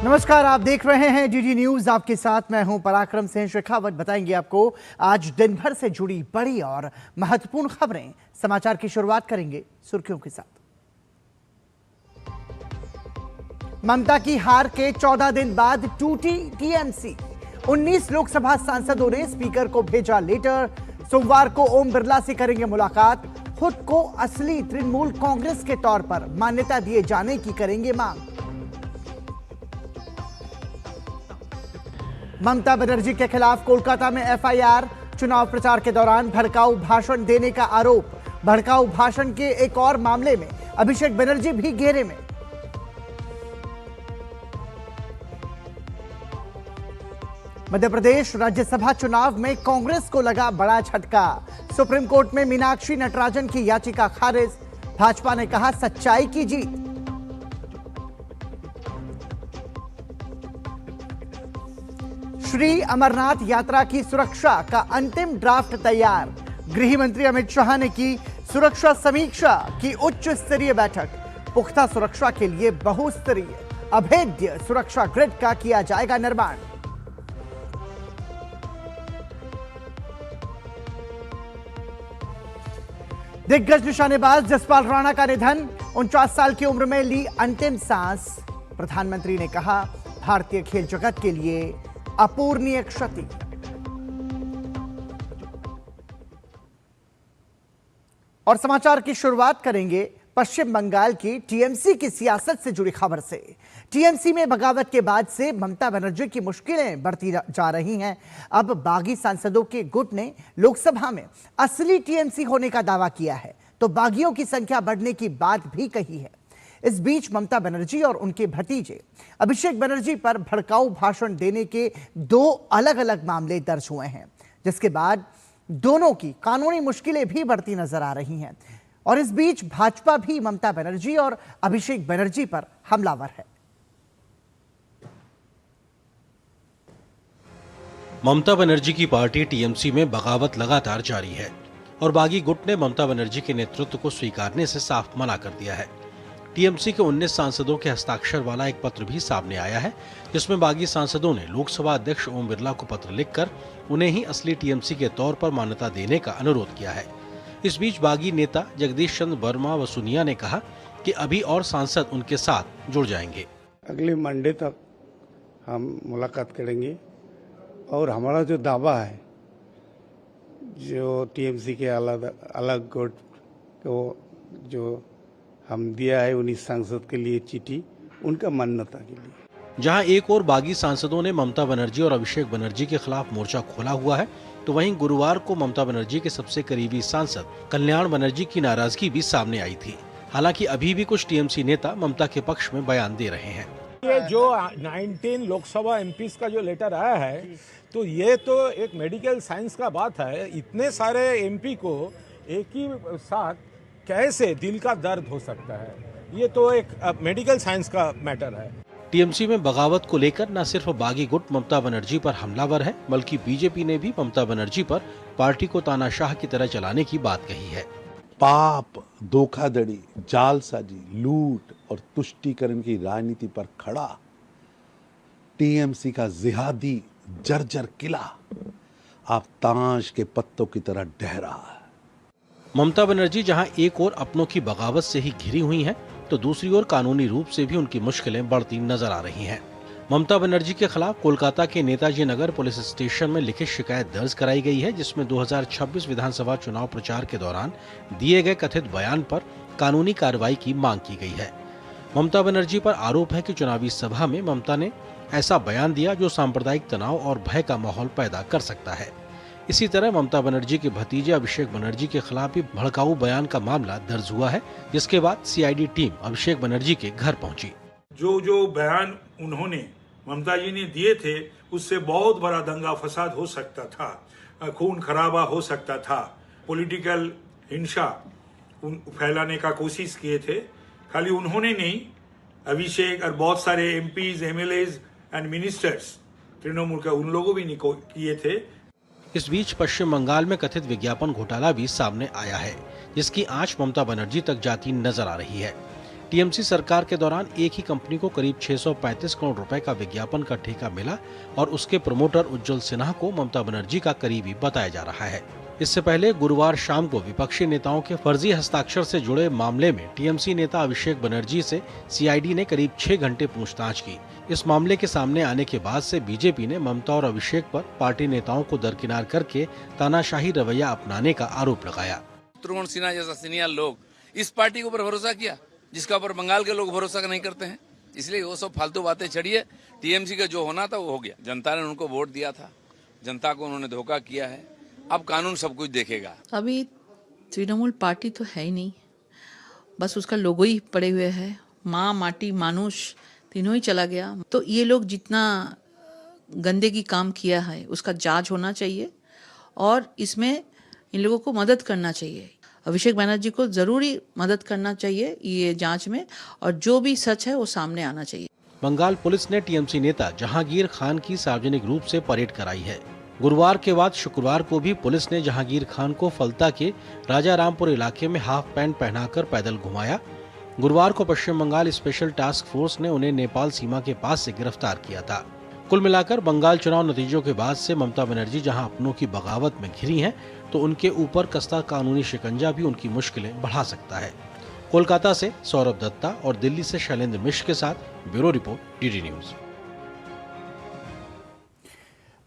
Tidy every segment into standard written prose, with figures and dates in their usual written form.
नमस्कार, आप देख रहे हैं डीडी न्यूज। आपके साथ मैं हूं पराक्रम सिंह शेखावत। बताएंगे आपको आज दिन भर से जुड़ी बड़ी और महत्वपूर्ण खबरें। समाचार की शुरुआत करेंगे सुर्खियों के साथ। ममता की हार के 14 दिन बाद टूटी टीएमसी। 19 लोकसभा सांसदों ने स्पीकर को भेजा लेटर। सोमवार को ओम बिरला से करेंगे मुलाकात। खुद को असली तृणमूल कांग्रेस के तौर पर मान्यता दिए जाने की करेंगे मांग। ममता बनर्जी के खिलाफ कोलकाता में एफआईआर। चुनाव प्रचार के दौरान भड़काऊ भाषण देने का आरोप। भड़काऊ भाषण के एक और मामले में अभिषेक बनर्जी भी घेरे में। मध्य प्रदेश राज्यसभा चुनाव में कांग्रेस को लगा बड़ा झटका। सुप्रीम कोर्ट में मीनाक्षी नटराजन की याचिका खारिज। भाजपा ने कहा सच्चाई की जीत। श्री अमरनाथ यात्रा की सुरक्षा का अंतिम ड्राफ्ट तैयार। गृह मंत्री अमित शाह ने की सुरक्षा समीक्षा की उच्च स्तरीय बैठक। पुख्ता सुरक्षा के लिए बहुस्तरीय अभेद्य सुरक्षा ग्रिड का किया जाएगा निर्माण। दिग्गज निशानेबाज जसपाल राणा का निधन। 49 साल की उम्र में ली अंतिम सांस। प्रधानमंत्री ने कहा भारतीय खेल जगत के लिए अपूरणीय क्षति। और समाचार की शुरुआत करेंगे पश्चिम बंगाल की टीएमसी की सियासत से जुड़ी खबर से। टीएमसी में बगावत के बाद से ममता बनर्जी की मुश्किलें बढ़ती जा रही हैं। अब बागी सांसदों के गुट ने लोकसभा में असली टीएमसी होने का दावा किया है तो बागियों की संख्या बढ़ने की बात भी कही है। इस बीच ममता बनर्जी और उनके भतीजे अभिषेक बनर्जी पर भड़काऊ भाषण देने के 2 अलग अलग मामले दर्ज हुए हैं, जिसके बाद दोनों की कानूनी मुश्किलें भी बढ़ती नजर आ रही हैं। और इस बीच भाजपा भी ममता बनर्जी और अभिषेक बनर्जी पर हमलावर है। ममता बनर्जी की पार्टी टीएमसी में बगावत लगातार जारी है और बागी गुट ने ममता बनर्जी के नेतृत्व को स्वीकारने से साफ मना कर दिया है। टीएमसी के 19 सांसदों के हस्ताक्षर वाला एक पत्र भी सामने आया है, जिसमें बागी सांसदों ने लोकसभा अध्यक्ष ओम बिरला को पत्र लिखकर उन्हें ही असली टीएमसी के तौर पर मान्यता देने का अनुरोध किया है। इस बीच बागी नेता जगदीश चंद्र वर्मा वसुनिया ने कहा कि अभी और सांसद उनके साथ जुड़ जाएंगे। अगले मंडे तक हम मुलाकात करेंगे और हमारा जो दावा है, जो टीएमसी के अलग गुट को जो हम दिया है 19 सांसद के लिए चिट्ठी, उनका मान्यता के लिए। जहां एक और बागी सांसदों ने ममता बनर्जी और अभिषेक बनर्जी के खिलाफ मोर्चा खोला हुआ है, तो वहीं गुरुवार को ममता बनर्जी के सबसे करीबी सांसद कल्याण बनर्जी की नाराजगी भी सामने आई थी। हालांकि अभी भी कुछ टीएमसी नेता ममता के पक्ष में बयान दे रहे हैं। ये जो 19 लोकसभा एमपीज का जो लेटर आया है, तो ये तो एक मेडिकल साइंस का बात है। इतने सारे एमपी को एक ही साथ कैसे दिल का दर्द हो सकता है? ये तो एक मेडिकल साइंस का मैटर है। टीएमसी में बगावत को लेकर न सिर्फ बागी गुट ममता बनर्जी पर हमलावर है, बल्कि बीजेपी ने भी ममता बनर्जी पर पार्टी को तानाशाह की तरह चलाने की बात कही है। पाप, धोखाधड़ी, जालसाजी, लूट और तुष्टीकरण की राजनीति पर खड़ा टीएमसी का जिहादी जर्जर किला आप ताश के पत्तों की तरह ढह रहा है। ममता बनर्जी जहां एक ओर अपनों की बगावत से ही घिरी हुई हैं, तो दूसरी ओर कानूनी रूप से भी उनकी मुश्किलें बढ़ती नजर आ रही हैं। ममता बनर्जी के खिलाफ कोलकाता के नेताजी नगर पुलिस स्टेशन में लिखित शिकायत दर्ज कराई गई है, जिसमें 2026 विधानसभा चुनाव प्रचार के दौरान दिए गए कथित बयान पर कानूनी कार्रवाई की मांग की गई है। ममता बनर्जी पर आरोप है कि चुनावी सभा में ममता ने ऐसा बयान दिया जो सांप्रदायिक तनाव और भय का माहौल पैदा कर सकता है। इसी तरह ममता बनर्जी के भतीजे अभिषेक बनर्जी के खिलाफ भी भड़काऊ बयान का मामला दर्ज हुआ है, जिसके बाद सीआईडी टीम अभिषेक बनर्जी के घर पहुंची। जो बयान उन्होंने ममता जी ने दिए थे, उससे बहुत बड़ा दंगा फसाद हो सकता था, खून खराबा हो सकता था, पॉलिटिकल हिंसा फैलाने का कोशिश किए थे। खाली उन्होंने नहीं, अभिषेक और बहुत सारे MPs, MLAs and ministers Trinamool का उन लोगों भी किए थे। इस बीच पश्चिम बंगाल में कथित विज्ञापन घोटाला भी सामने आया है, जिसकी आंच ममता बनर्जी तक जाती नजर आ रही है। टीएमसी सरकार के दौरान एक ही कंपनी को करीब 635 करोड़ रुपए का विज्ञापन का ठेका मिला और उसके प्रमोटर उज्जवल सिन्हा को ममता बनर्जी का करीबी बताया जा रहा है। इससे पहले गुरुवार शाम को विपक्षी नेताओं के फर्जी हस्ताक्षर से जुड़े मामले में टीएमसी नेता अभिषेक बनर्जी से सीआईडी ने करीब 6 घंटे पूछताछ की। इस मामले के सामने आने के बाद से बीजेपी ने ममता और अभिषेक पर पार्टी नेताओं को दरकिनार करके तानाशाही रवैया अपनाने का आरोप लगाया। शत्रुघ्न सिन्हा जैसा सीनियर लोग इस पार्टी के ऊपर भरोसा किया जिसका ऊपर बंगाल के लोग भरोसा नहीं करते हैं, इसलिए वो सब फालतू बातें छड़िए। टीएमसी का जो होना था वो हो गया, जनता ने उनको वोट दिया था, जनता को उन्होंने धोखा किया है, अब कानून सब कुछ देखेगा। अभी तृणमूल पार्टी तो है ही नहीं, बस उसका लोगो ही पड़े हुए है, माँ माटी मानुष तीनों ही चला गया। तो ये लोग जितना गंदगी काम किया है उसका जांच होना चाहिए और इसमें इन लोगों को मदद करना चाहिए। अभिषेक बनर्जी को जरूरी मदद करना चाहिए ये जांच में, और जो भी सच है वो सामने आना चाहिए। बंगाल पुलिस ने टीएमसी नेता जहांगीर खान की सार्वजनिक रूप से परेड कराई है। गुरुवार के बाद शुक्रवार को भी पुलिस ने जहांगीर खान को फलता के राजा रामपुर इलाके में हाफ पैंट पहनाकर पैदल घुमाया। गुरुवार को पश्चिम बंगाल स्पेशल टास्क फोर्स ने उन्हें नेपाल सीमा के पास से गिरफ्तार किया था। कुल मिलाकर बंगाल चुनाव नतीजों के बाद से ममता बनर्जी जहां अपनों की बगावत में घिरी हैं, तो उनके ऊपर कसता कानूनी शिकंजा भी उनकी मुश्किलें बढ़ा सकता है। कोलकाता से सौरभ दत्ता और दिल्ली से शैलेंद्र मिश्र के साथ ब्यूरो रिपोर्ट, डीडी न्यूज।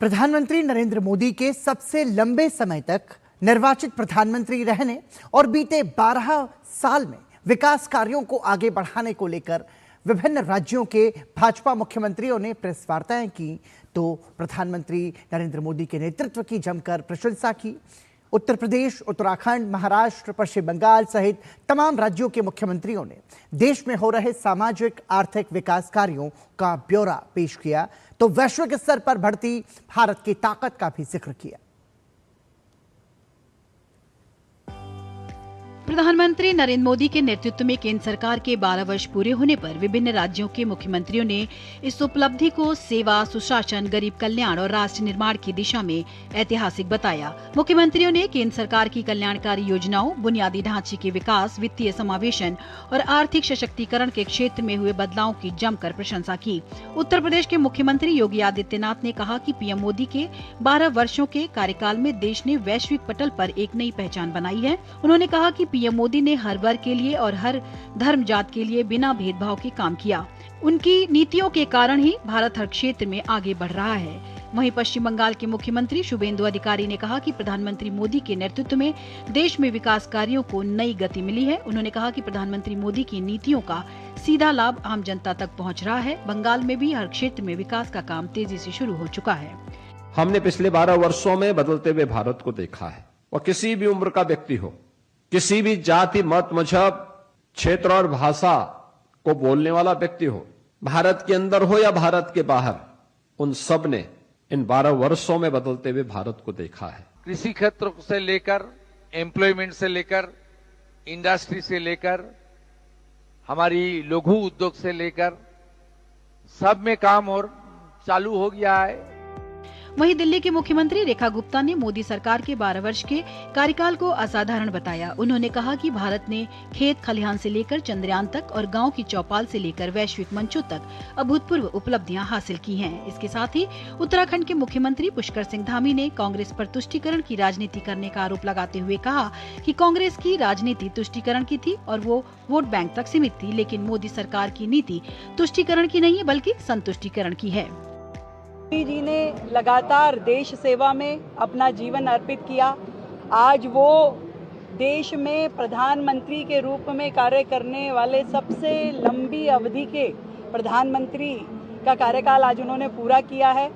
प्रधानमंत्री नरेंद्र मोदी के सबसे लंबे समय तक निर्वाचित प्रधानमंत्री रहने और बीते 12 साल में विकास कार्यों को आगे बढ़ाने को लेकर विभिन्न राज्यों के भाजपा मुख्यमंत्रियों ने प्रेस वार्ताएं की, तो प्रधानमंत्री नरेंद्र मोदी के नेतृत्व की जमकर प्रशंसा की। उत्तर प्रदेश, उत्तराखंड, महाराष्ट्र, पश्चिम बंगाल सहित तमाम राज्यों के मुख्यमंत्रियों ने देश में हो रहे सामाजिक आर्थिक विकास कार्यों का ब्यौरा पेश किया, तो वैश्विक स्तर पर बढ़ती भारत की ताकत का भी जिक्र किया। प्रधानमंत्री नरेंद्र मोदी के नेतृत्व में केंद्र सरकार के 12 वर्ष पूरे होने पर विभिन्न राज्यों के मुख्यमंत्रियों ने इस उपलब्धि को सेवा, सुशासन, गरीब कल्याण और राष्ट्र निर्माण की दिशा में ऐतिहासिक बताया। मुख्यमंत्रियों ने केंद्र सरकार की कल्याणकारी योजनाओं, बुनियादी ढांचे के विकास, वित्तीय समावेशन और आर्थिक सशक्तिकरण के क्षेत्र में हुए बदलावों की जमकर प्रशंसा की। उत्तर प्रदेश के मुख्यमंत्री योगी आदित्यनाथ ने कहा कि पीएम मोदी के 12 वर्षों के कार्यकाल में देश ने वैश्विक पटल पर एक नई पहचान बनाई है। उन्होंने कहा कि पीएम मोदी ने हर वर्ग के लिए और हर धर्म जात के लिए बिना भेदभाव के काम किया। उनकी नीतियों के कारण ही भारत हर क्षेत्र में आगे बढ़ रहा है। वहीं पश्चिम बंगाल के मुख्यमंत्री शुभेंदु अधिकारी ने कहा कि प्रधानमंत्री मोदी के नेतृत्व में देश में विकास कार्यों को नई गति मिली है। उन्होंने कहा कि प्रधानमंत्री मोदी की नीतियों का सीधा लाभ आम जनता तक पहुंच रहा है। बंगाल में भी हर क्षेत्र में विकास का काम तेजी से शुरू हो चुका है। हमने पिछले 12 वर्षों में बदलते हुए भारत को देखा है, और किसी भी उम्र का व्यक्ति हो, किसी भी जाति, मत, मजहब, क्षेत्र और भाषा को बोलने वाला व्यक्ति हो, भारत के अंदर हो या भारत के बाहर, उन सब ने इन 12 वर्षों में बदलते हुए भारत को देखा है। कृषि क्षेत्र से लेकर, एम्प्लॉयमेंट से लेकर, इंडस्ट्री से लेकर, हमारी लघु उद्योग से लेकर, सब में काम और चालू हो गया है। वहीं दिल्ली की मुख्यमंत्री रेखा गुप्ता ने मोदी सरकार के 12 वर्ष के कार्यकाल को असाधारण बताया। उन्होंने कहा कि भारत ने खेत खलिहान से लेकर चंद्रयान तक और गांव की चौपाल से लेकर वैश्विक मंचों तक अभूतपूर्व उपलब्धियां हासिल की हैं। इसके साथ ही उत्तराखंड के मुख्यमंत्री पुष्कर सिंह धामी ने कांग्रेस पर तुष्टीकरण की राजनीति करने का आरोप लगाते हुए कहा कि कांग्रेस की राजनीति तुष्टीकरण की थी और वो वोट बैंक तक सीमित थी, लेकिन मोदी सरकार की नीति तुष्टीकरण की नहीं है बल्कि संतुष्टीकरण की है। मोदी जी ने लगातार देश सेवा में अपना जीवन अर्पित किया। आज वो देश में प्रधानमंत्री के रूप में कार्य करने वाले सबसे लंबी अवधि के प्रधानमंत्री का कार्यकाल आज उन्होंने पूरा किया है,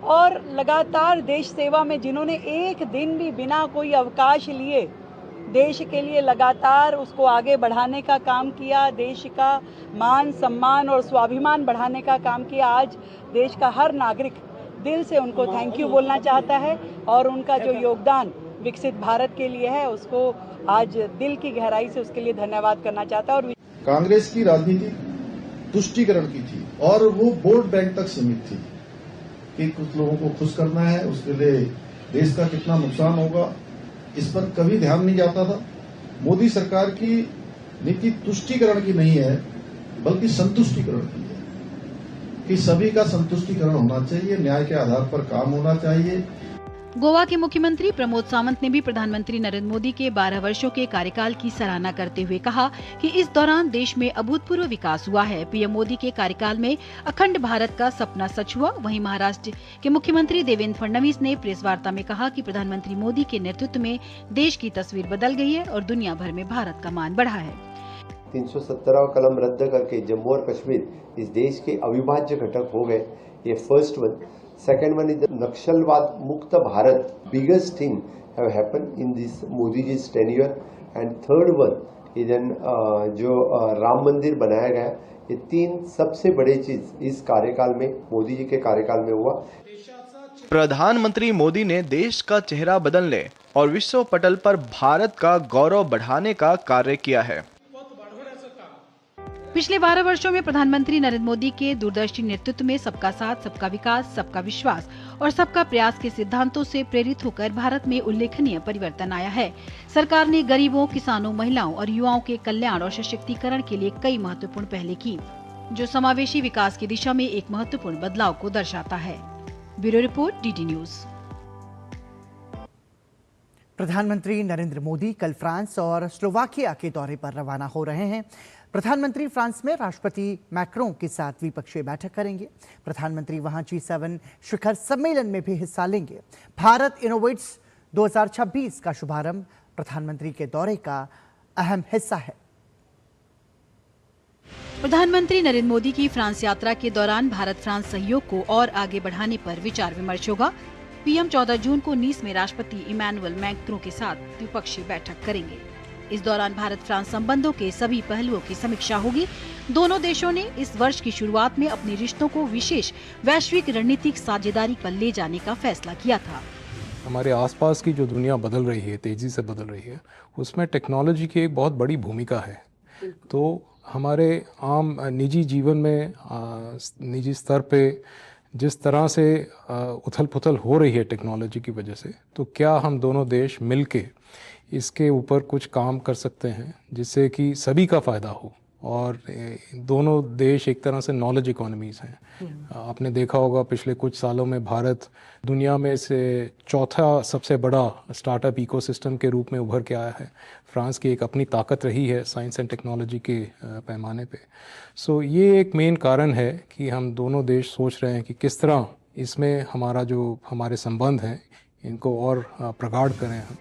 और लगातार देश सेवा में जिन्होंने एक दिन भी बिना कोई अवकाश लिए देश के लिए लगातार उसको आगे बढ़ाने का काम किया, देश का मान सम्मान और स्वाभिमान बढ़ाने का काम किया। आज देश का हर नागरिक दिल से उनको थैंक यू बोलना चाहता है, और उनका जो योगदान विकसित भारत के लिए है उसको आज दिल की गहराई से उसके लिए धन्यवाद करना चाहता है। और कांग्रेस की राजनीति तुष्टीकरण की थी और वो वोट बैंक तक सीमित थी कि कुछ लोगों को खुश करना है, उसके लिए देश का कितना नुकसान होगा इस पर कभी ध्यान नहीं जाता था। मोदी सरकार की नीति तुष्टीकरण की नहीं है, बल्कि संतुष्टिकरण की है कि सभी का संतुष्टिकरण होना चाहिए, न्याय के आधार पर काम होना चाहिए। गोवा के मुख्यमंत्री प्रमोद सावंत ने भी प्रधानमंत्री नरेंद्र मोदी के 12 वर्षों के कार्यकाल की सराहना करते हुए कहा कि इस दौरान देश में अभूतपूर्व विकास हुआ है। पीएम मोदी के कार्यकाल में अखंड भारत का सपना सच हुआ। वहीं महाराष्ट्र के मुख्यमंत्री देवेंद्र फडणवीस ने प्रेस वार्ता में कहा कि प्रधानमंत्री मोदी के नेतृत्व में देश की तस्वीर बदल गई है और दुनिया भर में भारत का मान बढ़ा है। 317वां कलम रद्द करके जम्मू और कश्मीर इस देश के अविभाज्य घटक हो गए, ये first one. Second one is नक्सलवाद मुक्त Bharat, biggest thing have happen in this Modi ji tenure. And third one is जो राम मंदिर बनाया गया, ये तीन सबसे बड़े चीज इस कार्यकाल में, मोदी जी के कार्यकाल में हुआ। प्रधानमंत्री मोदी ने देश का चेहरा बदलने और विश्व पटल पर भारत का गौरव बढ़ाने का कार्य किया है। पिछले 12 वर्षों में प्रधानमंत्री नरेंद्र मोदी के दूरदर्शी नेतृत्व में सबका साथ, सबका विकास, सबका विश्वास और सबका प्रयास के सिद्धांतों से प्रेरित होकर भारत में उल्लेखनीय परिवर्तन आया है। सरकार ने गरीबों, किसानों, महिलाओं और युवाओं के कल्याण और सशक्तिकरण के लिए कई महत्वपूर्ण पहल की, जो समावेशी विकास की दिशा में एक महत्वपूर्ण बदलाव को दर्शाता है। Bureau report, DD news. प्रधानमंत्री नरेंद्र मोदी कल फ्रांस और स्लोवाकिया के दौरे पर रवाना हो रहे हैं। प्रधानमंत्री फ्रांस में राष्ट्रपति मैक्रों के साथ द्विपक्षीय बैठक करेंगे। प्रधानमंत्री वहां G7 शिखर सम्मेलन में भी हिस्सा लेंगे। भारत इनोवेट्स 2026 का शुभारंभ प्रधानमंत्री के दौरे का अहम हिस्सा है। प्रधानमंत्री नरेंद्र मोदी की फ्रांस यात्रा के दौरान भारत फ्रांस सहयोग को और आगे बढ़ाने पर विचार विमर्श होगा। पीएम 14 जून को नीस में राष्ट्रपति इमैनुअल मैक्रों के साथ द्विपक्षीय बैठक करेंगे। इस दौरान भारत फ्रांस संबंधों के सभी पहलुओं की समीक्षा होगी। दोनों देशों ने इस वर्ष की शुरुआत में अपने रिश्तों को विशेष वैश्विक रणनीतिक साझेदारी पर ले जाने का फैसला किया था। हमारे आसपास की जो दुनिया बदल रही है, तेजी से बदल रही है, उसमें टेक्नोलॉजी की एक बहुत बड़ी भूमिका है। तो हमारे आम निजी जीवन में, निजी स्तर पे जिस तरह से उथल पुथल हो रही है टेक्नोलॉजी की वजह से, तो क्या हम दोनों देश मिलके इसके ऊपर कुछ काम कर सकते हैं जिससे कि सभी का फ़ायदा हो। और दोनों देश एक तरह से नॉलेज इकोनॉमीज़ हैं। आपने देखा होगा पिछले कुछ सालों में भारत दुनिया में से चौथा सबसे बड़ा स्टार्टअप इकोसिस्टम के रूप में उभर के आया है। फ्रांस की एक अपनी ताकत रही है साइंस एंड टेक्नोलॉजी के पैमाने पे। सो ये एक मेन कारण है कि हम दोनों देश सोच रहे हैं कि किस तरह इसमें हमारे संबंध हैं इनको और प्रगाढ़ करें हम।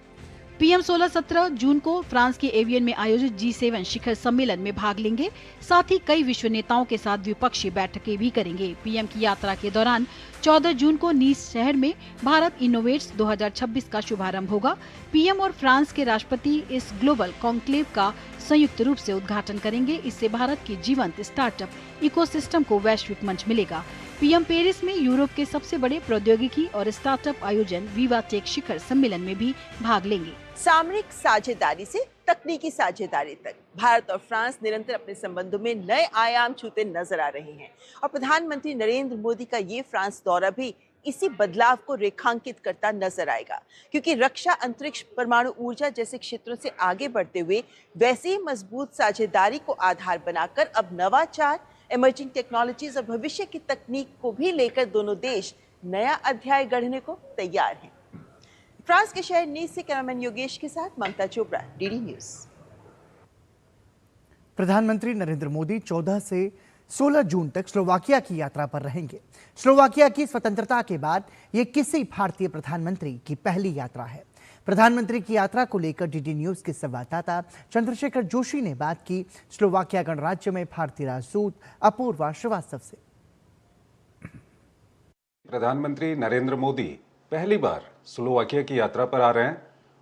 पीएम 16-17 जून को फ्रांस के एवियन में आयोजित G7 शिखर सम्मेलन में भाग लेंगे। साथ ही कई विश्व नेताओं के साथ द्विपक्षीय बैठकें भी करेंगे। पीएम की यात्रा के दौरान 14 जून को नीस शहर में भारत इनोवेट्स 2026 का शुभारंभ होगा। पीएम और फ्रांस के राष्ट्रपति इस ग्लोबल कॉन्क्लेव का संयुक्त रूप से उद्घाटन करेंगे। इससे भारत के जीवंत स्टार्टअप इकोसिस्टम को वैश्विक मंच मिलेगा। पीएम पेरिस में यूरोप के सबसे बड़े प्रौद्योगिकी और स्टार्टअप आयोजन विवा टेक शिखर सम्मेलन में भी भाग लेंगे। सामरिक साझेदारी से तकनीकी साझेदारी तक भारत और फ्रांस निरंतर अपने संबंधों में नए आयाम छूते नजर आ रहे हैं और प्रधानमंत्री नरेंद्र मोदी का ये फ्रांस दौरा भी इसी बदलाव को रेखांकित करता नजर आएगा, क्योंकि रक्षा, अंतरिक्ष, परमाणु ऊर्जा जैसे क्षेत्रों से आगे बढ़ते हुए वैसे ही मजबूत साझेदारी को आधार बनाकर अब नवाचार, इमर्जिंग टेक्नोलॉजीज और भविष्य की तकनीक को भी लेकर दोनों देश नया अध्याय गढ़ने को तैयार हैं। फ्रांस के शहर नीस से कैमरामैन योगेश के साथ ममता चोपड़ा, डीडी न्यूज। प्रधानमंत्री नरेंद्र मोदी 14 से 16 जून तक स्लोवाकिया की यात्रा पर रहेंगे। स्लोवाकिया की स्वतंत्रता के बाद ये किसी भारतीय प्रधानमंत्री की पहली यात्रा है। प्रधानमंत्री की यात्रा को लेकर डीडी न्यूज के संवाददाता चंद्रशेखर जोशी ने बात की स्लोवाकिया गणराज्य में भारतीय राजदूत अपूर्वा श्रीवास्तव से। प्रधानमंत्री नरेंद्र मोदी पहली बार स्लोवाकिया की यात्रा पर आ रहे हैं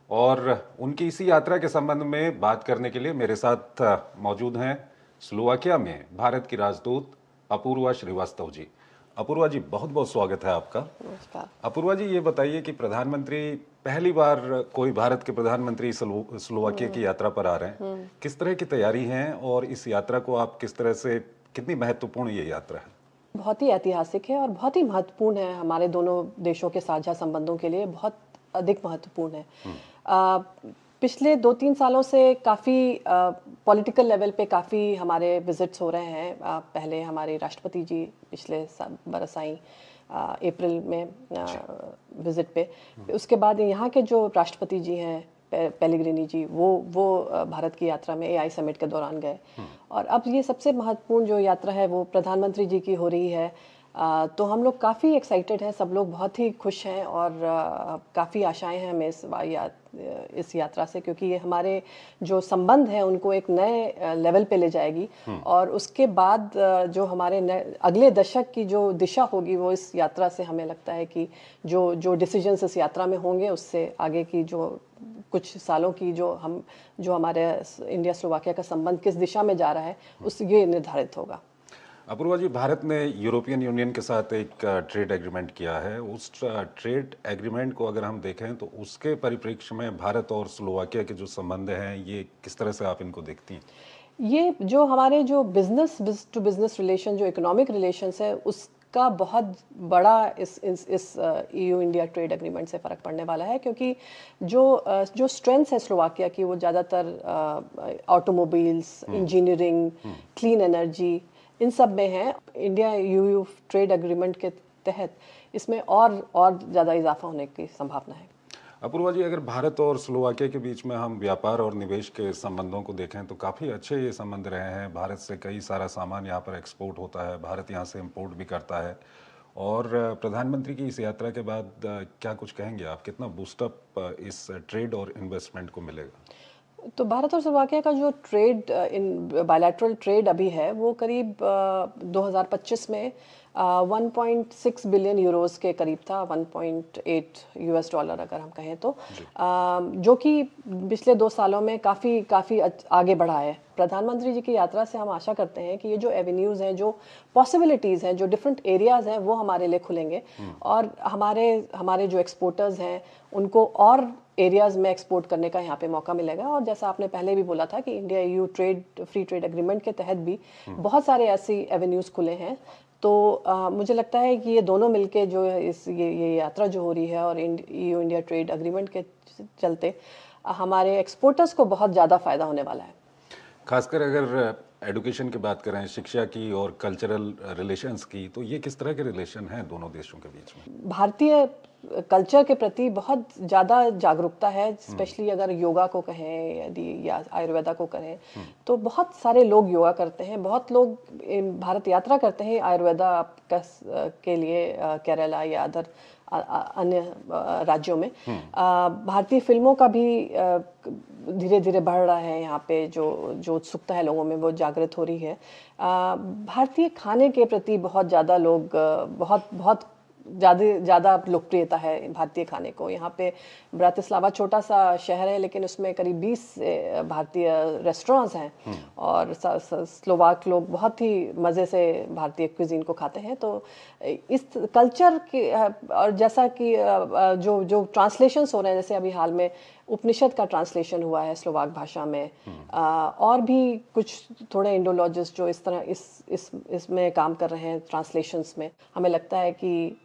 और उनकी इसी यात्रा के संबंध में बात करने के लिए मेरे साथ मौजूद हैं स्लोवाकिया में भारत की राजदूत अपूर्वा श्रीवास्तव जी। अपूर्वा जी, बहुत बहुत स्वागत है आपका। अपूर्वा जी, ये बताइए कि प्रधानमंत्री पहली बार कोई भारत के प्रधानमंत्री स्लोवाकिया की यात्रा पर आ रहे हैं, किस तरह की तैयारी है और इस यात्रा को आप किस तरह से, कितनी महत्वपूर्ण ये यात्रा है? बहुत ही ऐतिहासिक है और बहुत ही महत्वपूर्ण है। हमारे दोनों देशों के साझा संबंधों के लिए बहुत अधिक महत्वपूर्ण है। पिछले 2-3 सालों से काफ़ी पॉलिटिकल लेवल पे काफ़ी हमारे विजिट्स हो रहे हैं। पहले हमारे राष्ट्रपति जी पिछले बरस आई अप्रैल में विजिट पे। उसके बाद यहाँ के जो राष्ट्रपति जी हैं पेलेग्रिनी जी, वो भारत की यात्रा में AI समिट के दौरान गए। और अब ये सबसे महत्वपूर्ण जो यात्रा है वो प्रधानमंत्री जी की हो रही है। तो हम लोग काफ़ी एक्साइटेड हैं, सब लोग बहुत ही खुश हैं और काफ़ी आशाएं हैं हमें इस यात्रा से, क्योंकि ये हमारे जो संबंध हैं उनको एक नए लेवल पे ले जाएगी। और उसके बाद जो हमारे अगले दशक की जो दिशा होगी वो इस यात्रा से हमें लगता है कि जो डिसीजंस इस यात्रा में होंगे उससे आगे की जो कुछ सालों की जो हमारे इंडिया स्लोवाकिया का संबंध किस दिशा में जा रहा है उस ये निर्धारित होगा। अपूर्वा जी, भारत ने यूरोपियन यूनियन के साथ एक ट्रेड एग्रीमेंट किया है। उस ट्रेड एग्रीमेंट को अगर हम देखें तो उसके परिप्रेक्ष्य में भारत और स्लोवाकिया के जो संबंध हैं ये किस तरह से आप इनको देखती हैं? ये जो हमारे जो बिजनेस टू बिजनेस रिलेशन, जो इकोनॉमिक रिलेशंस है, उसका बहुत बड़ा इस EU इंडिया ट्रेड एग्रीमेंट से फ़र्क पड़ने वाला है, क्योंकि जो स्ट्रेंथ्स है स्लोवाकिया की वो ज़्यादातर ऑटोमोबाइल्स, इंजीनियरिंग, क्लीन एनर्जी, इन सब में है। इंडिया EU ट्रेड एग्रीमेंट के तहत इसमें और ज़्यादा इजाफा होने की संभावना है। अपूर्वा जी, अगर भारत और स्लोवाकिया के बीच में हम व्यापार और निवेश के संबंधों को देखें तो काफ़ी अच्छे ये संबंध रहे हैं। भारत से कई सारा सामान यहाँ पर एक्सपोर्ट होता है, भारत यहाँ से इम्पोर्ट भी करता है। और प्रधानमंत्री की इस यात्रा के बाद क्या कुछ कहेंगे आप, कितना बूस्टअप इस ट्रेड और इन्वेस्टमेंट को मिलेगा? तो भारत और स्लोवाकिया का जो ट्रेड बायलैटरल ट्रेड अभी है वो करीब 2025 में 1.6 बिलियन यूरोस के करीब था, 1.8 US डॉलर अगर हम कहें तो, जो कि पिछले 2 सालों में काफ़ी आगे बढ़ा है। प्रधानमंत्री जी की यात्रा से हम आशा करते हैं कि ये जो एवेन्यूज़ हैं, जो पॉसिबिलिटीज़ हैं, जो डिफरेंट एरियाज़ हैं, वो हमारे लिए खुलेंगे और हमारे जो एक्सपोर्टर्स हैं उनको और एरियाज़ में एक्सपोर्ट करने का यहाँ पे मौका मिलेगा। और जैसा आपने पहले भी बोला था कि India EU free trade agreement के तहत भी बहुत सारे ऐसी एवेन्यूज़ खुले हैं। तो मुझे लगता है कि ये दोनों मिलके जो ये यात्रा जो हो रही है और EU इंडिया ट्रेड एग्रीमेंट के चलते हमारे एक्सपोर्टर्स को बहुत ज़्यादा फ़ायदा होने वाला है। खासकर अगर एडुकेशन की बात करें, शिक्षा की और कल्चरल रिलेशंस की, तो ये किस तरह के रिलेशन हैं दोनों देशों के बीच में? भारतीय कल्चर के प्रति बहुत ज़्यादा जागरूकता है, स्पेशली अगर योगा को कहें या आयुर्वेदा को कहें तो बहुत सारे लोग योगा करते हैं। बहुत लोग भारत यात्रा करते हैं आयुर्वेदा के लिए केरला या अन्य राज्यों में। भारतीय फिल्मों का भी धीरे धीरे बढ़ रहा है यहाँ पे, जो उत्सुकता है लोगों में वो जागृत हो रही है। भारतीय खाने के प्रति बहुत ज़्यादा लोग बहुत ज़्यादा लोकप्रियता है भारतीय खाने को। यहाँ पे ब्रातिस्लावा छोटा सा शहर है लेकिन उसमें करीब 20 भारतीय रेस्टोरेंट्स हैं और स्लोवाक लोग बहुत ही मज़े से भारतीय क्विजीन को खाते हैं। तो इस कल्चर के और जैसा कि जो ट्रांसलेशंस हो रहे हैं, जैसे अभी हाल में उपनिषद का ट्रांसलेशन हुआ है स्लोवाक भाषा में, और भी कुछ थोड़े इंडोलॉजिस्ट जो इस तरह इसमें काम कर रहे हैं ट्रांसलेशंस में। हमें लगता है कि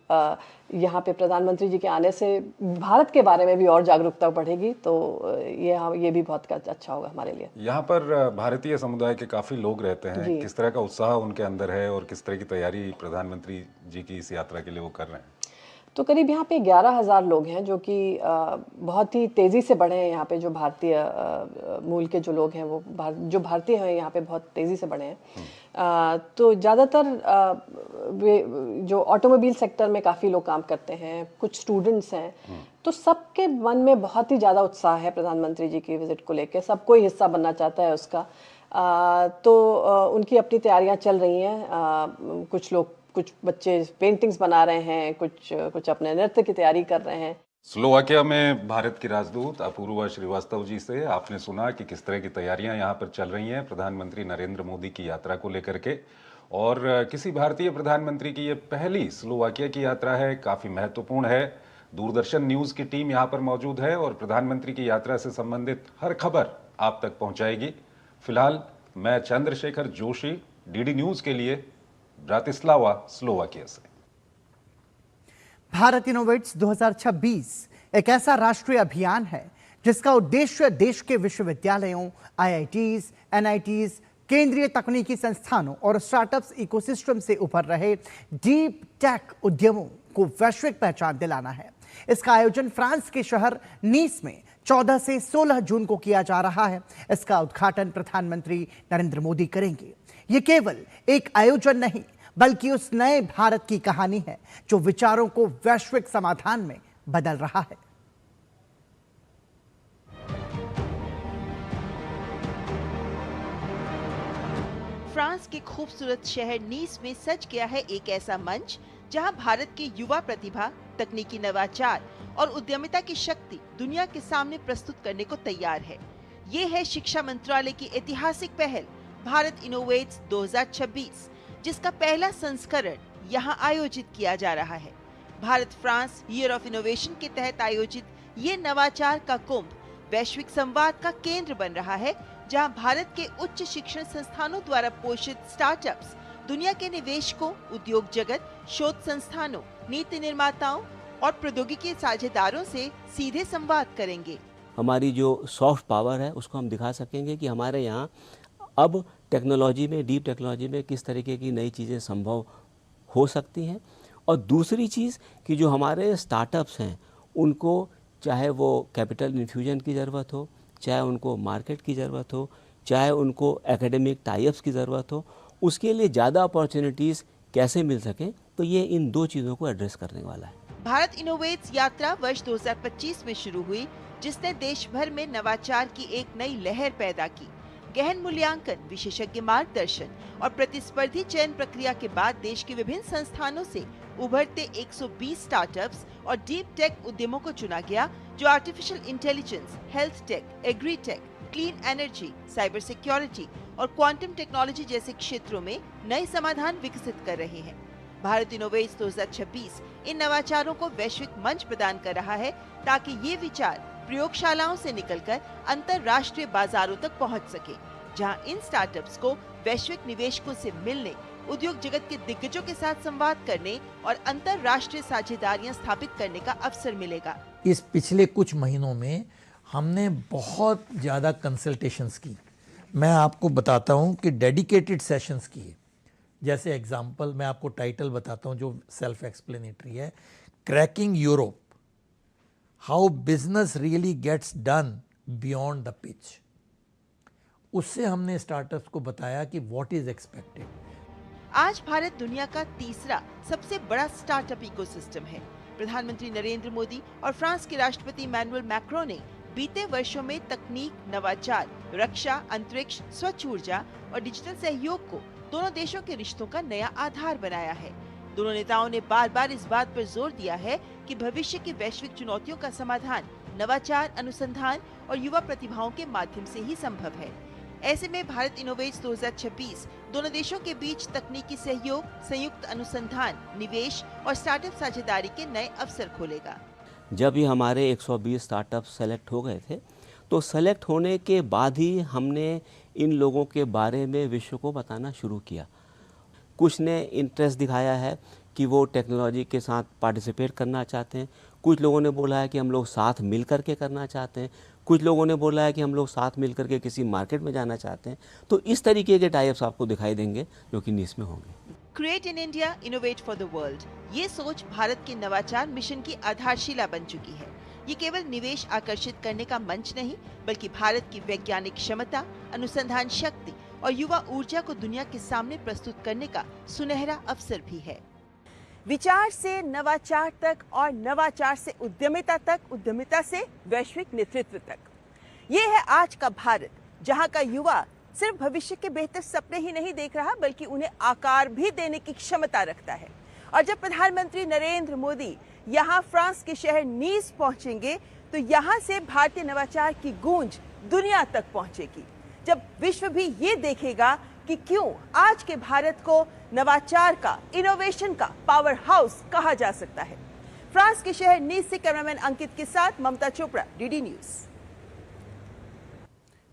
यहाँ पे प्रधानमंत्री जी के आने से भारत के बारे में भी और जागरूकता बढ़ेगी, तो ये भी बहुत अच्छा होगा हमारे लिए। यहाँ पर भारतीय समुदाय के काफ़ी लोग रहते हैं, किस तरह का उत्साह उनके अंदर है और किस तरह की तैयारी प्रधानमंत्री जी की इस यात्रा के लिए वो कर रहे हैं? तो करीब यहाँ पे 11,000 लोग हैं जो कि बहुत ही तेज़ी से बढ़े हैं। यहाँ पे जो भारतीय मूल के जो लोग हैं वो जो भारतीय हैं यहाँ पे बहुत तेज़ी से बढ़े हैं। तो ज़्यादातर जो ऑटोमोबाइल सेक्टर में काफ़ी लोग काम करते हैं, कुछ स्टूडेंट्स हैं, तो सबके मन में बहुत ही ज़्यादा उत्साह है प्रधानमंत्री जी की विज़िट को लेकर। सब कोई हिस्सा बनना चाहता है उसका। तो उनकी अपनी तैयारियाँ चल रही हैं। कुछ बच्चे पेंटिंग्स बना रहे हैं, कुछ अपने नृत्य की तैयारी कर रहे हैं। स्लोवाकिया में भारत की राजदूत अपूर्वा श्रीवास्तव जी से आपने सुना कि किस तरह की तैयारियां यहाँ पर चल रही हैं प्रधानमंत्री नरेंद्र मोदी की यात्रा को लेकर के। और किसी भारतीय प्रधानमंत्री की ये पहली स्लोवाकिया की यात्रा है, काफ़ी महत्वपूर्ण है। दूरदर्शन न्यूज़ की टीम यहाँ पर मौजूद है और प्रधानमंत्री की यात्रा से संबंधित हर खबर आप तक पहुँचाएगी। फिलहाल मैं चंद्रशेखर जोशी, DD न्यूज़ के लिए ब्रातिस्लावा, स्लोवाकिया से। भारत इनोवेट्स 2026 एक ऐसा राष्ट्रीय अभियान है जिसका उद्देश्य देश के विश्वविद्यालयों, IITs, NITs, केंद्रीय तकनीकी संस्थानों और स्टार्टअप्स इकोसिस्टम से उभर रहे डीप टेक उद्यमों को वैश्विक पहचान दिलाना है। इसका आयोजन फ्रांस के शहर नीस में 14 से 16 जून को किया जा रहा है। इसका उद्घाटन प्रधानमंत्री नरेंद्र मोदी करेंगे। ये केवल एक आयोजन नहीं, बल्कि उस नए भारत की कहानी है जो विचारों को वैश्विक समाधान में बदल रहा है। फ्रांस के खूबसूरत शहर नीस में सज गया है एक ऐसा मंच जहां भारत की युवा प्रतिभा, तकनीकी नवाचार और उद्यमिता की शक्ति दुनिया के सामने प्रस्तुत करने को तैयार है। ये है शिक्षा मंत्रालय की ऐतिहासिक पहल भारत इनोवेट्स 2026, जिसका पहला संस्करण यहाँ आयोजित किया जा रहा है। Bharat France year of innovation के तहत आयोजित ये नवाचार का कुंभ वैश्विक संवाद का केंद्र बन रहा है, जहां भारत के उच्च शिक्षण संस्थानों द्वारा पोषित स्टार्टअप्स दुनिया के निवेशकों, उद्योग जगत, शोध संस्थानों, नीति निर्माताओं और प्रौद्योगिकी साझेदारों से सीधे संवाद करेंगे। हमारी जो सॉफ्ट पावर है उसको हम दिखा सकेंगे कि हमारे यहाँ अब टेक्नोलॉजी में, डीप टेक्नोलॉजी में किस तरीके की नई चीज़ें संभव हो सकती हैं। और दूसरी चीज़ कि जो हमारे स्टार्टअप्स हैं उनको चाहे वो कैपिटल इन्फ्यूजन की ज़रूरत हो, चाहे उनको मार्केट की ज़रूरत हो, चाहे उनको एकेडमिक टाइप्स की ज़रूरत हो, उसके लिए ज़्यादा अपॉर्चुनिटीज़ कैसे मिल सकें, तो ये इन दो चीज़ों को एड्रेस करने वाला है। भारत इनोवेट्स यात्रा वर्ष 2025 में शुरू हुई, जिसने देश भर में नवाचार की एक नई लहर पैदा की। गहन मूल्यांकन, विशेषज्ञ मार्गदर्शन और प्रतिस्पर्धी चयन प्रक्रिया के बाद देश के विभिन्न संस्थानों से उभरते 120 स्टार्टअप्स और डीप टेक उद्यमों को चुना गया, जो artificial intelligence, health take, agri tech, clean energy, cyber security और क्वांटम टेक्नोलॉजी जैसे क्षेत्रों में नए समाधान विकसित कर रहे हैं। भारत इनोवेट्स 2026 इन नवाचारों को वैश्विक मंच प्रदान कर रहा है, ताकि ये विचार प्रयोगशालाओं से निकलकर अंतरराष्ट्रीय बाजारों तक पहुंच सके, जहां इन स्टार्टअप्स को वैश्विक निवेशकों से मिलने, उद्योग जगत के दिग्गजों के साथ संवाद करने और अंतरराष्ट्रीय साझेदारियां स्थापित करने का अवसर मिलेगा। इस पिछले कुछ महीनों में हमने बहुत ज़्यादा कंसल्टेशंस की। मैं आपको बताता हूं कि डेडिकेटेड सेशंस किए। जैसे एग्जांपल मैं आपको टाइटल बताता हूं जो सेल्फ एक्सप्लेनेटरी है, cracking Europe, how business really gets done beyond the pitch. उससे हमने स्टार्टअप्स को बताया कि व्हाट इज एक्सपेक्टेड। आज भारत दुनिया का तीसरा सबसे बड़ा स्टार्टअप इकोसिस्टम है। प्रधानमंत्री नरेंद्र मोदी और फ्रांस के राष्ट्रपति इमैनुअल मैक्रों ने बीते वर्षों में तकनीक, नवाचार, रक्षा, अंतरिक्ष, स्वच्छ ऊर्जा और डिजिटल सहयोग को दोनों देशों के रिश्तों का नया आधार बनाया है। दोनों नेताओं ने बार बार इस बात पर जोर दिया है कि भविष्य की वैश्विक चुनौतियों का समाधान नवाचार, अनुसंधान और युवा प्रतिभाओं के माध्यम से ही संभव है। ऐसे में भारत इनोवेट्स 2026 दोनों देशों के बीच तकनीकी सहयोग, संयुक्त अनुसंधान, निवेश और स्टार्टअप साझेदारी के नए अवसर खोलेगा। जब ये हमारे 120 स्टार्टअप सेलेक्ट हो गए थे, तो सेलेक्ट होने के बाद ही हमने इन लोगों के बारे में विश्व को बताना शुरू किया। कुछ ने इंटरेस्ट दिखाया है कि वो टेक्नोलॉजी के साथ पार्टिसिपेट करना चाहते हैं, कुछ लोगों ने बोला है कि हम लोग साथ मिल कर के करना चाहते हैं, कुछ लोगों ने बोला है कि हम लोग साथ मिल कर के किसी मार्केट में जाना चाहते हैं। तो इस तरीके के टाइप्स आपको दिखाई देंगे जो कि नीस में होंगे। Create in India, innovate for the world, ये सोच भारत के नवाचार मिशन की आधारशिला बन चुकी है। ये केवल निवेश आकर्षित करने का मंच नहीं, बल्कि भारत की वैज्ञानिक क्षमता, अनुसंधान शक्ति और युवा ऊर्जा को दुनिया के सामने प्रस्तुत करने का सुनहरा अवसर भी है। विचार से नवाचार तक और नवाचार से उद्यमिता तक, उद्यमिता से वैश्विक नेतृत्व तक, ये है आज का भारत, जहां का युवा सिर्फ भविष्य के बेहतर सपने ही नहीं देख रहा, बल्कि उन्हें आकार भी देने की क्षमता रखता है। और जब प्रधानमंत्री नरेंद्र मोदी यहाँ फ्रांस के शहर नीस पहुंचेंगे, तो यहाँ से भारतीय नवाचार की गूंज दुनिया तक पहुंचेगी। जब विश्व भी ये देखेगा कि क्यों आज के भारत को नवाचार का, इनोवेशन का पावर हाउस कहा जा सकता है। फ्रांस के शहर नीस से कैमरामैन अंकित के साथ ममता चोपड़ा, डीडी न्यूज।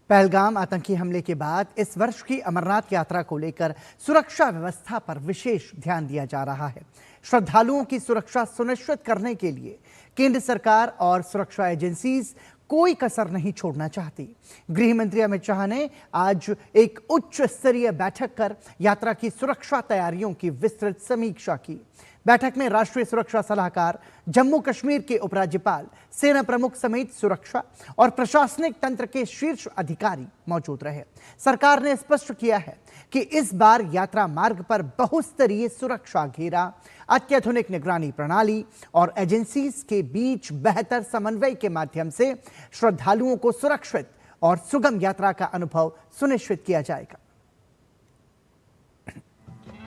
पहलगाम आतंकी हमले के बाद इस वर्ष की अमरनाथ यात्रा को लेकर सुरक्षा व्यवस्था पर विशेष ध्यान दिया जा रहा है। श्रद्धालुओं की सुरक्षा सुनिश्चित करने के लिए केंद्र सरकार और सुरक्षा एजेंसीज कोई कसर नहीं छोड़ना चाहती। गृह मंत्री अमित शाह ने आज एक उच्च स्तरीय बैठक कर यात्रा की सुरक्षा तैयारियों की विस्तृत समीक्षा की। बैठक में राष्ट्रीय सुरक्षा सलाहकार, जम्मू कश्मीर के उपराज्यपाल, सेना प्रमुख समेत सुरक्षा और प्रशासनिक तंत्र के शीर्ष अधिकारी मौजूद रहे। सरकार ने स्पष्ट किया है कि इस बार यात्रा मार्ग पर बहुस्तरीय सुरक्षा घेरा, अत्याधुनिक निगरानी प्रणाली और एजेंसीज के बीच बेहतर समन्वय के माध्यम से श्रद्धालुओं को सुरक्षित और सुगम यात्रा का अनुभव सुनिश्चित किया जाएगा।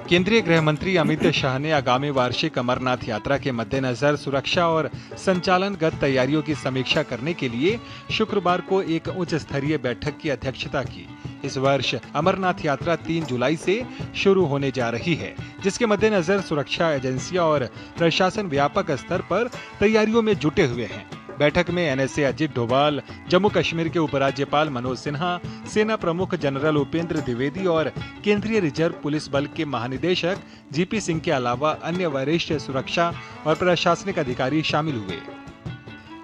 केंद्रीय गृह मंत्री अमित शाह ने आगामी वार्षिक अमरनाथ यात्रा के मद्देनजर सुरक्षा और संचालनगत तैयारियों की समीक्षा करने के लिए शुक्रवार को एक उच्च स्तरीय बैठक की अध्यक्षता की। इस वर्ष अमरनाथ यात्रा 3 जुलाई से शुरू होने जा रही है, जिसके मद्देनजर सुरक्षा एजेंसियां और प्रशासन व्यापक स्तर पर तैयारियों में जुटे हुए हैं। बैठक में एनएसए अजित डोभाल, जम्मू कश्मीर के उपराज्यपाल मनोज सिन्हा, सेना प्रमुख जनरल उपेंद्र द्विवेदी और केंद्रीय रिजर्व पुलिस बल के महानिदेशक जीपी सिंह के अलावा अन्य वरिष्ठ सुरक्षा और प्रशासनिक अधिकारी शामिल हुए।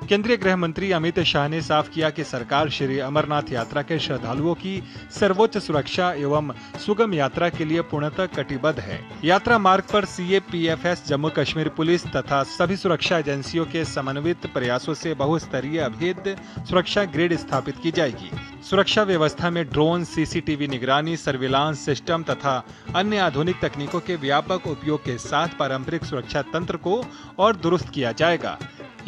केंद्रीय गृह मंत्री अमित शाह ने साफ किया कि सरकार श्री अमरनाथ यात्रा के श्रद्धालुओं की सर्वोच्च सुरक्षा एवं सुगम यात्रा के लिए पूर्णतः कटिबद्ध है। यात्रा मार्ग पर सीएपीएफएस, जम्मू कश्मीर पुलिस तथा सभी सुरक्षा एजेंसियों के समन्वित प्रयासों से बहुस्तरीय अभेद्य सुरक्षा ग्रिड स्थापित की जाएगी। सुरक्षा व्यवस्था में ड्रोन, सीसीटीवी निगरानी, सर्विलांस सिस्टम तथा अन्य आधुनिक तकनीकों के व्यापक उपयोग के साथ पारंपरिक सुरक्षा तंत्र को और दुरुस्त किया जाएगा।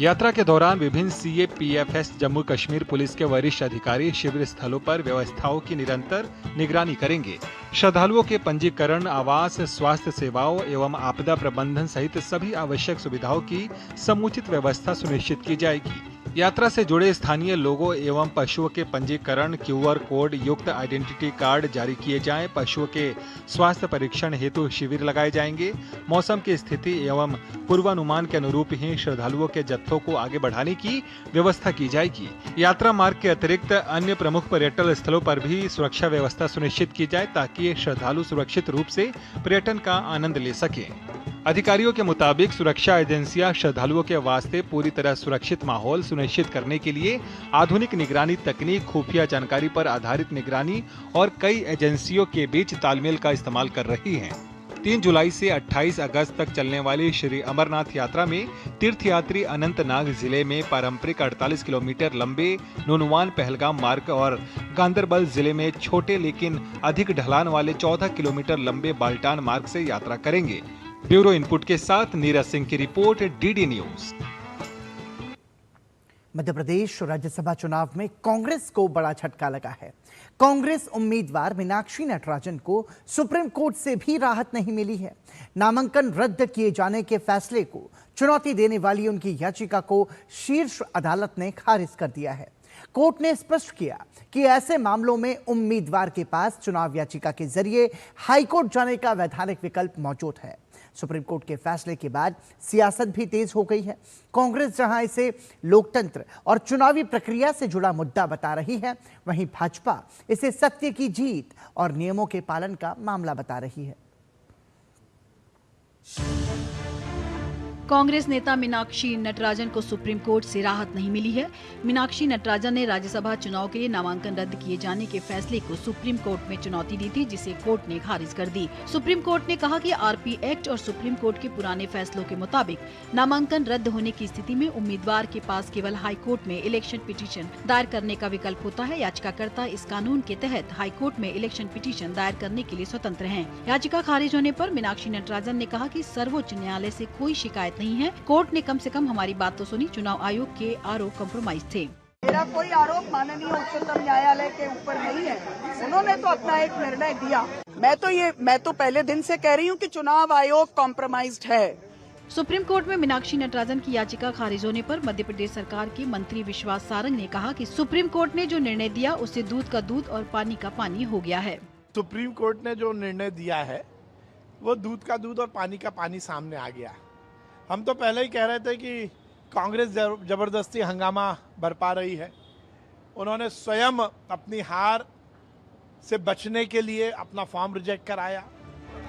यात्रा के दौरान विभिन्न सीएपीएफएस, जम्मू कश्मीर पुलिस के वरिष्ठ अधिकारी शिविर स्थलों पर व्यवस्थाओं की निरंतर निगरानी करेंगे। श्रद्धालुओं के पंजीकरण, आवास, स्वास्थ्य सेवाओं एवं आपदा प्रबंधन सहित सभी आवश्यक सुविधाओं की समुचित व्यवस्था सुनिश्चित की जाएगी। यात्रा से जुड़े स्थानीय लोगों एवं पशुओं के पंजीकरण, क्यूआर कोड युक्त आइडेंटिटी कार्ड जारी किए जाएं। पशुओं के स्वास्थ्य परीक्षण हेतु शिविर लगाए जाएंगे। मौसम की स्थिति एवं पूर्वानुमान के अनुरूप ही श्रद्धालुओं के जत्थों को आगे बढ़ाने की व्यवस्था की जाएगी। यात्रा मार्ग के अतिरिक्त अन्य प्रमुख पर्यटन स्थलों पर भी सुरक्षा व्यवस्था सुनिश्चित की जाए ताकि श्रद्धालु सुरक्षित रूप से पर्यटन का आनंद ले सके। अधिकारियों के मुताबिक सुरक्षा एजेंसियां श्रद्धालुओं के वास्ते पूरी तरह सुरक्षित माहौल सुनिश्चित करने के लिए आधुनिक निगरानी तकनीक, खुफिया जानकारी पर आधारित निगरानी और कई एजेंसियों के बीच तालमेल का इस्तेमाल कर रही हैं। 3 जुलाई से 28 अगस्त तक चलने वाली श्री अमरनाथ यात्रा में तीर्थयात्री अनंतनाग जिले में पारंपरिक 48 किलोमीटर लंबे नूनवान पहलगाम मार्ग और गांदरबल जिले में छोटे लेकिन अधिक ढलान वाले 14 किलोमीटर लंबे बाल्टान मार्ग से यात्रा करेंगे। ब्यूरो इनपुट के साथ नीरज सिंह की report, DD news. Madhya Pradesh Rajya Sabha चुनाव में कांग्रेस को बड़ा झटका लगा है। कांग्रेस उम्मीदवार मीनाक्षी नटराजन को सुप्रीम कोर्ट से भी राहत नहीं मिली है। नामांकन रद्द किए जाने के फैसले को चुनौती देने वाली उनकी याचिका को शीर्ष अदालत ने खारिज कर दिया है। कोर्ट ने स्पष्ट किया कि ऐसे मामलों में उम्मीदवार के पास चुनाव याचिका के जरिए हाईकोर्ट जाने का वैधानिक विकल्प मौजूद है। सुप्रीम कोर्ट के फैसले के बाद सियासत भी तेज हो गई है। कांग्रेस जहां इसे लोकतंत्र और चुनावी प्रक्रिया से जुड़ा मुद्दा बता रही है, वहीं भाजपा इसे सत्य की जीत और नियमों के पालन का मामला बता रही है। कांग्रेस नेता मीनाक्षी नटराजन को सुप्रीम कोर्ट से राहत नहीं मिली है। मीनाक्षी नटराजन ने राज्यसभा चुनाव के लिए नामांकन रद्द किए जाने के फैसले को सुप्रीम कोर्ट में चुनौती दी थी, जिसे कोर्ट ने खारिज कर दी। सुप्रीम कोर्ट ने कहा कि आरपी एक्ट और सुप्रीम कोर्ट के पुराने फैसलों के मुताबिक नामांकन रद्द होने की स्थिति में उम्मीदवार के पास केवल हाई कोर्ट में इलेक्शन पिटीशन दायर करने का विकल्प होता है। याचिकाकर्ता इस कानून के तहत हाई कोर्ट में इलेक्शन पिटीशन दायर करने के लिए स्वतंत्र हैं। याचिका खारिज होने पर मीनाक्षी नटराजन ने कहा कि सर्वोच्च न्यायालय से कोई शिकायत नहीं है। कोर्ट ने कम से कम हमारी बात तो सुनी। चुनाव आयोग के आरोप कॉम्प्रोमाइज थे। मेरा कोई आरोप माननीय उच्चतम न्यायालय के ऊपर नहीं है। उन्होंने तो अपना एक निर्णय दिया। मैं तो पहले दिन से कह रही हूँ कि चुनाव आयोग कॉम्प्रोमाइज्ड है। सुप्रीम कोर्ट में मीनाक्षी नटराजन की याचिका खारिज होने पर मध्य प्रदेश सरकार के मंत्री विश्वास सारंग ने कहा कि सुप्रीम कोर्ट ने जो निर्णय दिया उससे दूध का दूध और पानी का पानी हो गया है। सुप्रीम कोर्ट ने जो निर्णय दिया है वो दूध का दूध और पानी का पानी सामने आ गया। हम तो पहले ही कह रहे थे कि कांग्रेस जबरदस्ती हंगामा बरपा रही है। उन्होंने स्वयं अपनी हार से बचने के लिए अपना फॉर्म रिजेक्ट कराया।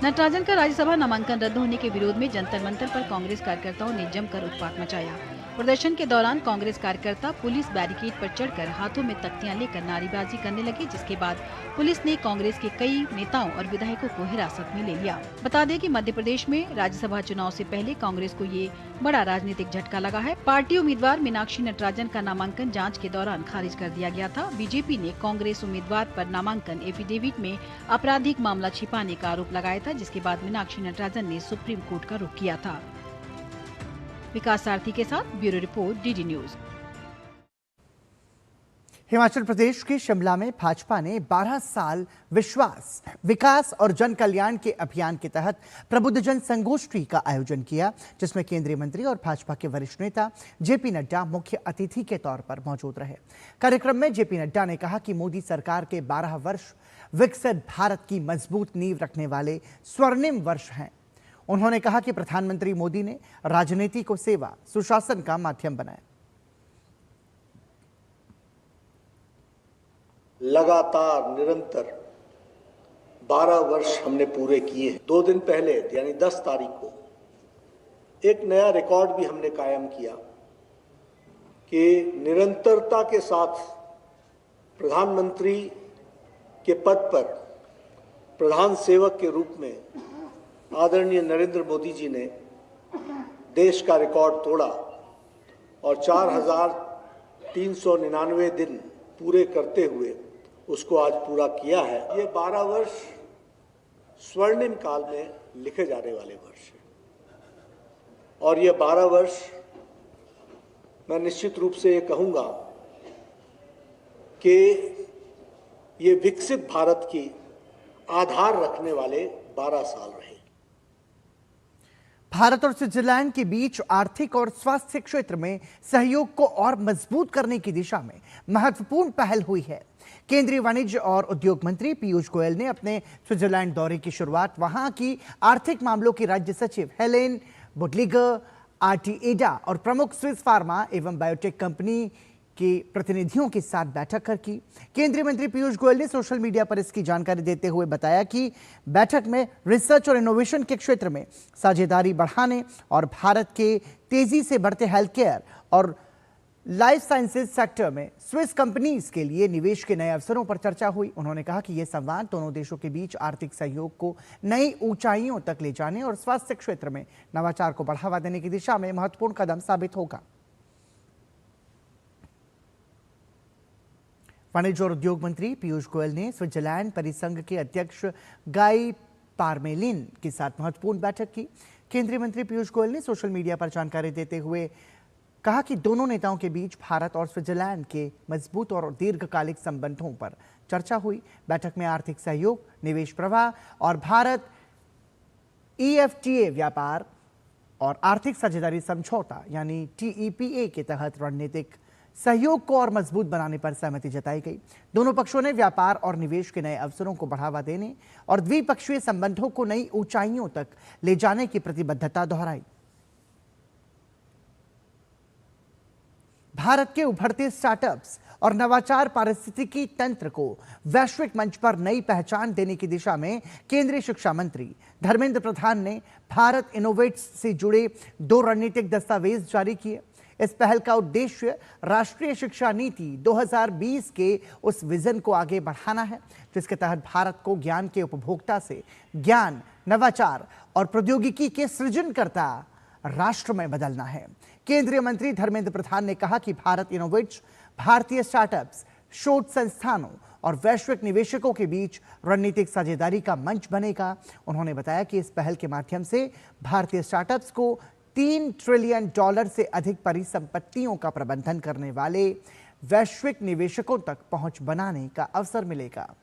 नटराजन का राज्यसभा नामांकन रद्द होने के विरोध में जंतर मंतर पर कांग्रेस कार्यकर्ताओं ने जमकर उत्पात मचाया। प्रदर्शन के दौरान कांग्रेस कार्यकर्ता पुलिस बैरिकेड पर चढ़कर हाथों में तख्तियां लेकर नारेबाजी करने लगे, जिसके बाद पुलिस ने कांग्रेस के कई नेताओं और विधायकों को हिरासत में ले लिया। बता दें कि मध्य प्रदेश में राज्यसभा चुनाव से पहले कांग्रेस को ये बड़ा राजनीतिक झटका लगा है। पार्टी उम्मीदवार मीनाक्षी नटराजन का नामांकन जांच के दौरान खारिज कर दिया गया था। बीजेपी ने कांग्रेस उम्मीदवार पर नामांकन एफिडेविट में आपराधिक मामला छिपाने का आरोप लगाया था, जिसके बाद मीनाक्षी नटराजन ने सुप्रीम कोर्ट का रुख किया था। विकास सारथी के साथ bureau report, DD news. Himachal Pradesh के शिमला में भाजपा ने 12 साल विश्वास, विकास और जन कल्याण के अभियान के तहत प्रबुद्धजन संगोष्ठी का आयोजन किया, जिसमें केंद्रीय मंत्री और भाजपा के वरिष्ठ नेता जेपी नड्डा मुख्य अतिथि के तौर पर मौजूद रहे। कार्यक्रम में जेपी नड्डा ने कहा कि मोदी सरकार के 12 वर्ष विकसित भारत की मजबूत नींव रखने वाले स्वर्णिम वर्ष हैं। उन्होंने कहा कि प्रधानमंत्री मोदी ने राजनीति को सेवा सुशासन का माध्यम बनाया। लगातार निरंतर 12 वर्ष हमने पूरे किए हैं। 2 दिन पहले यानी 10 तारीख को एक नया रिकॉर्ड भी हमने कायम किया कि निरंतरता के साथ प्रधानमंत्री के पद पर प्रधान सेवक के रूप में आदरणीय नरेंद्र मोदी जी ने देश का रिकॉर्ड तोड़ा और 4,399 दिन पूरे करते हुए उसको आज पूरा किया है। ये 12 वर्ष स्वर्णिम काल में लिखे जाने वाले वर्ष हैं और ये 12 वर्ष मैं निश्चित रूप से ये कहूँगा कि ये विकसित भारत की आधार रखने वाले 12 साल रहे। भारत और स्विट्जरलैंड के बीच आर्थिक और स्वास्थ्य क्षेत्र में सहयोग को और मजबूत करने की दिशा में महत्वपूर्ण पहल हुई है। केंद्रीय वाणिज्य और उद्योग मंत्री पीयूष गोयल ने अपने स्विट्जरलैंड दौरे की शुरुआत वहां की आर्थिक मामलों की राज्य सचिव हेलेन बुडलिगर, आर्टिएडा और प्रमुख स्विस फार्मा एवं बायोटेक कंपनी के प्रतिनिधियों के साथ बैठक कर की। केंद्रीय मंत्री पीयूष गोयल ने सोशल मीडिया पर इसकी जानकारी देते हुए बताया कि बैठक में रिसर्च और इनोवेशन के क्षेत्र में साझेदारी बढ़ाने और भारत के तेजी से बढ़ते हेल्थ केयर और लाइफ साइंसेज सेक्टर में स्विस कंपनीज के लिए निवेश के नए अवसरों पर चर्चा हुई। उन्होंने कहा कि यह संवाद दोनों देशों के बीच आर्थिक सहयोग को नई ऊंचाइयों तक ले जाने और स्वास्थ्य क्षेत्र में नवाचार को बढ़ावा देने की दिशा में महत्वपूर्ण कदम साबित होगा। वाणिज्य और उद्योग मंत्री पीयूष गोयल ने स्विट्जरलैंड परिसंघ के अध्यक्ष गाई पारमेलिन के साथ महत्वपूर्ण बैठक की। केंद्रीय मंत्री पीयूष गोयल ने सोशल मीडिया पर जानकारी देते हुए कहा कि दोनों नेताओं के बीच भारत और स्विट्जरलैंड के मजबूत और दीर्घकालिक संबंधों पर चर्चा हुई। बैठक में आर्थिक सहयोग, निवेश प्रवाह और भारत EFTA व्यापार और आर्थिक साझेदारी समझौता यानी TEPA के तहत रणनीतिक सहयोग को और मजबूत बनाने पर सहमति जताई गई। दोनों पक्षों ने व्यापार और निवेश के नए अवसरों को बढ़ावा देने और द्विपक्षीय संबंधों को नई ऊंचाइयों तक ले जाने की प्रतिबद्धता दोहराई। भारत के उभरते स्टार्टअप्स और नवाचार पारिस्थितिकी तंत्र को वैश्विक मंच पर नई पहचान देने की दिशा में केंद्रीय शिक्षा मंत्री धर्मेंद्र प्रधान ने भारत इनोवेट्स से जुड़े 2 रणनीतिक दस्तावेज जारी किए। इस पहल का उद्देश्य राष्ट्रीय शिक्षा नीति 2020 के उस विजन को आगे बढ़ाना है, जिसके तहत भारत को ज्ञान के उपभोक्ता से ज्ञान, नवाचार और प्रौद्योगिकी के सृजनकर्ता राष्ट्र में बदलना है। केंद्रीय मंत्री धर्मेंद्र प्रधान ने कहा कि भारत इनोवेट्स भारतीय स्टार्टअप्स, शोध संस्थानों और वैश्विक निवेशकों के बीच रणनीतिक साझेदारी का मंच बनेगा। उन्होंने बताया कि इस पहल के माध्यम से भारतीय स्टार्टअप्स को $3 ट्रिलियन से अधिक परिसंपत्तियों का प्रबंधन करने वाले वैश्विक निवेशकों तक पहुंच बनाने का अवसर मिलेगा।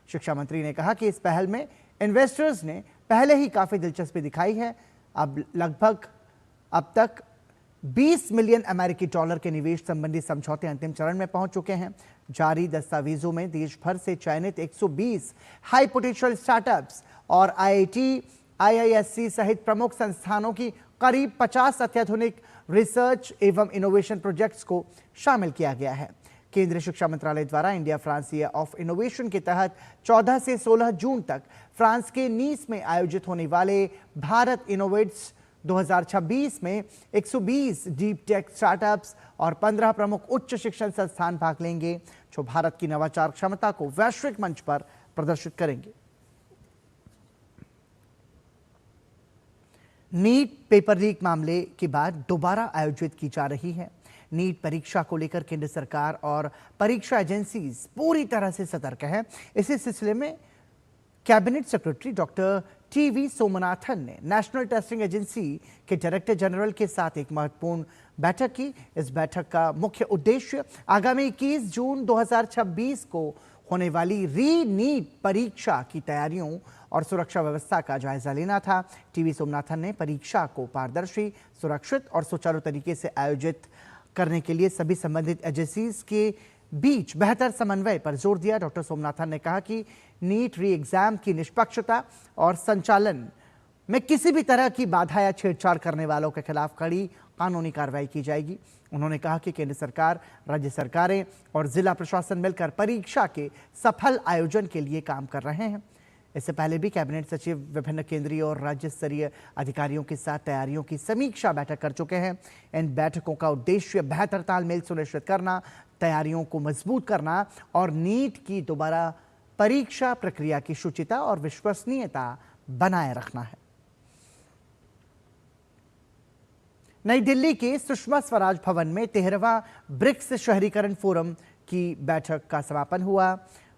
शिक्षा मंत्री ने कहा कि इस पहल में इन्वेस्टर्स ने पहले ही काफी दिलचस्पी दिखाई है। अब तक $20 मिलियन अमेरिकी के निवेश संबंधी समझौते अंतिम चरण में पहुंच चुके हैं। जारी दस्तावेजों में देश भर से चयनित 120 हाई पोटेंशियल स्टार्टअप्स और IIT, IISc सहित प्रमुख संस्थानों की करीब 50 अत्याधुनिक रिसर्च एवं इनोवेशन प्रोजेक्ट्स को शामिल किया गया है। केंद्रीय शिक्षा मंत्रालय द्वारा India France year of innovation के तहत 14 से 16 जून तक फ्रांस के नीस में आयोजित होने वाले भारत इनोवेट्स 2026 में 120 डीप टेक स्टार्टअप्स और 15 प्रमुख उच्च शिक्षण संस्थान भाग लेंगे, जो भारत की नवाचार क्षमता को वैश्विक मंच पर प्रदर्शित करेंगे। नीट पेपर लीक मामले के बाद दोबारा आयोजित की जा रही है। नीट परीक्षा को लेकर केंद्र सरकार और परीक्षा एजेंसीज पूरी तरह से सतर्क है। इसी सिलसिले में cabinet secretary doctor TV Somanathan ने नेशनल टेस्टिंग एजेंसी के डायरेक्टर जनरल के साथ एक महत्वपूर्ण बैठक की। इस बैठक का मुख्य उद्देश्य आगामी 21 जून 2026 को होने वाली री नीट परीक्षा की तैयारियों और सुरक्षा व्यवस्था का जायजा लेना था। टीवी सोमनाथन ने परीक्षा को पारदर्शी, सुरक्षित और सुचारू तरीके से आयोजित करने के लिए सभी संबंधित एजेंसीज के बीच बेहतर समन्वय पर जोर दिया। डॉक्टर सोमनाथन ने कहा कि नीट री एग्जाम की निष्पक्षता और संचालन में किसी भी तरह की बाधा या छेड़छाड़ करने वालों के खिलाफ कड़ी कानूनी कार्रवाई की जाएगी। उन्होंने कहा कि केंद्र सरकार, राज्य सरकारें और जिला प्रशासन मिलकर परीक्षा के सफल आयोजन के लिए काम कर रहे हैं। इससे पहले भी कैबिनेट सचिव विभिन्न केंद्रीय और राज्य स्तरीय अधिकारियों के साथ तैयारियों की समीक्षा बैठक कर चुके हैं। इन बैठकों का उद्देश्य बेहतर तालमेल सुनिश्चित करना, तैयारियों को मजबूत करना और नीट की दोबारा परीक्षा प्रक्रिया की शुचिता और विश्वसनीयता बनाए रखना है। नई दिल्ली के सुषमा स्वराज भवन में 13वां ब्रिक्स शहरीकरण फोरम की बैठक का समापन हुआ।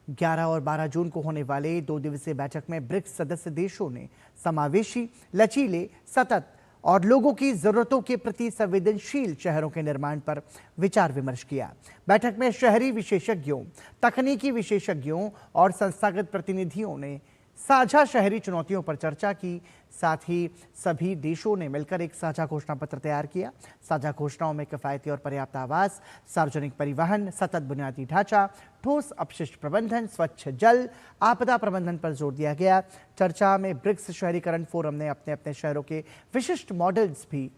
11 और 12 जून को होने वाले 2 दिवसीय बैठक में ब्रिक्स सदस्य देशों ने समावेशी, लचीले, सतत और लोगों की जरूरतों के प्रति संवेदनशील शहरों के निर्माण पर विचार विमर्श किया। बैठक में शहरी विशेषज्ञों, तकनीकी विशेषज्ञों और संस्थागत प्रतिनिधियों ने साझा शहरी चुनौतियों पर चर्चा की। साथ ही सभी देशों ने मिलकर एक साझा घोषणा पत्र तैयार किया। साझा घोषणाओं में किफायती और पर्याप्त आवास, सार्वजनिक परिवहन, सतत बुनियादी ढांचा, ठोस अपशिष्ट प्रबंधन, स्वच्छ जल, आपदा प्रबंधन पर जोर दिया गया। चर्चा में ब्रिक्स शहरीकरण फोरम ने अपने अपने शहरों के विशिष्ट मॉडल्स भी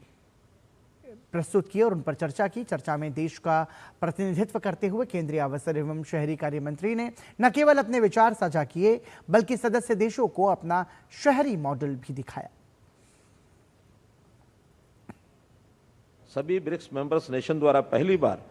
प्रस्तुत किए और उन पर चर्चा की। चर्चा में देश का प्रतिनिधित्व करते हुए केंद्रीय आवास एवं शहरी कार्य मंत्री ने न केवल अपने विचार साझा किए, बल्कि सदस्य देशों को अपना शहरी मॉडल भी दिखाया। सभी ब्रिक्स मेंबर्स नेशन द्वारा पहली बार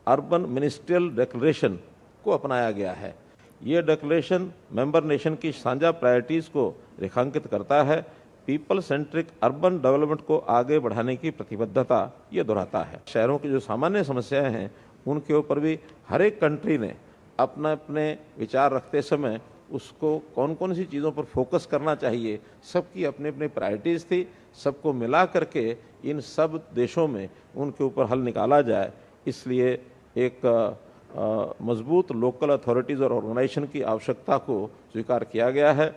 अर्बन मिनिस्ट्रियल डिक्लेरेशन को अपनाया गया है। ये डिक्लेरेशन मेंबर नेशन की साझा प्रायोरिटीज को रेखांकित करता है। पीपल सेंट्रिक अर्बन डेवलपमेंट को आगे बढ़ाने की प्रतिबद्धता ये दोहराता है। शहरों की जो सामान्य समस्याएं हैं उनके ऊपर भी हर एक कंट्री ने अपने अपने विचार रखते समय उसको कौन कौन सी चीज़ों पर फोकस करना चाहिए, सबकी अपनी अपनी प्रायोरिटीज़ थी। सबको मिला करके इन सब देशों में उनके ऊपर हल निकाला जाए, इसलिए एक मजबूत लोकल अथॉरिटीज़ और ऑर्गेनाइजेशन की आवश्यकता को स्वीकार किया गया है।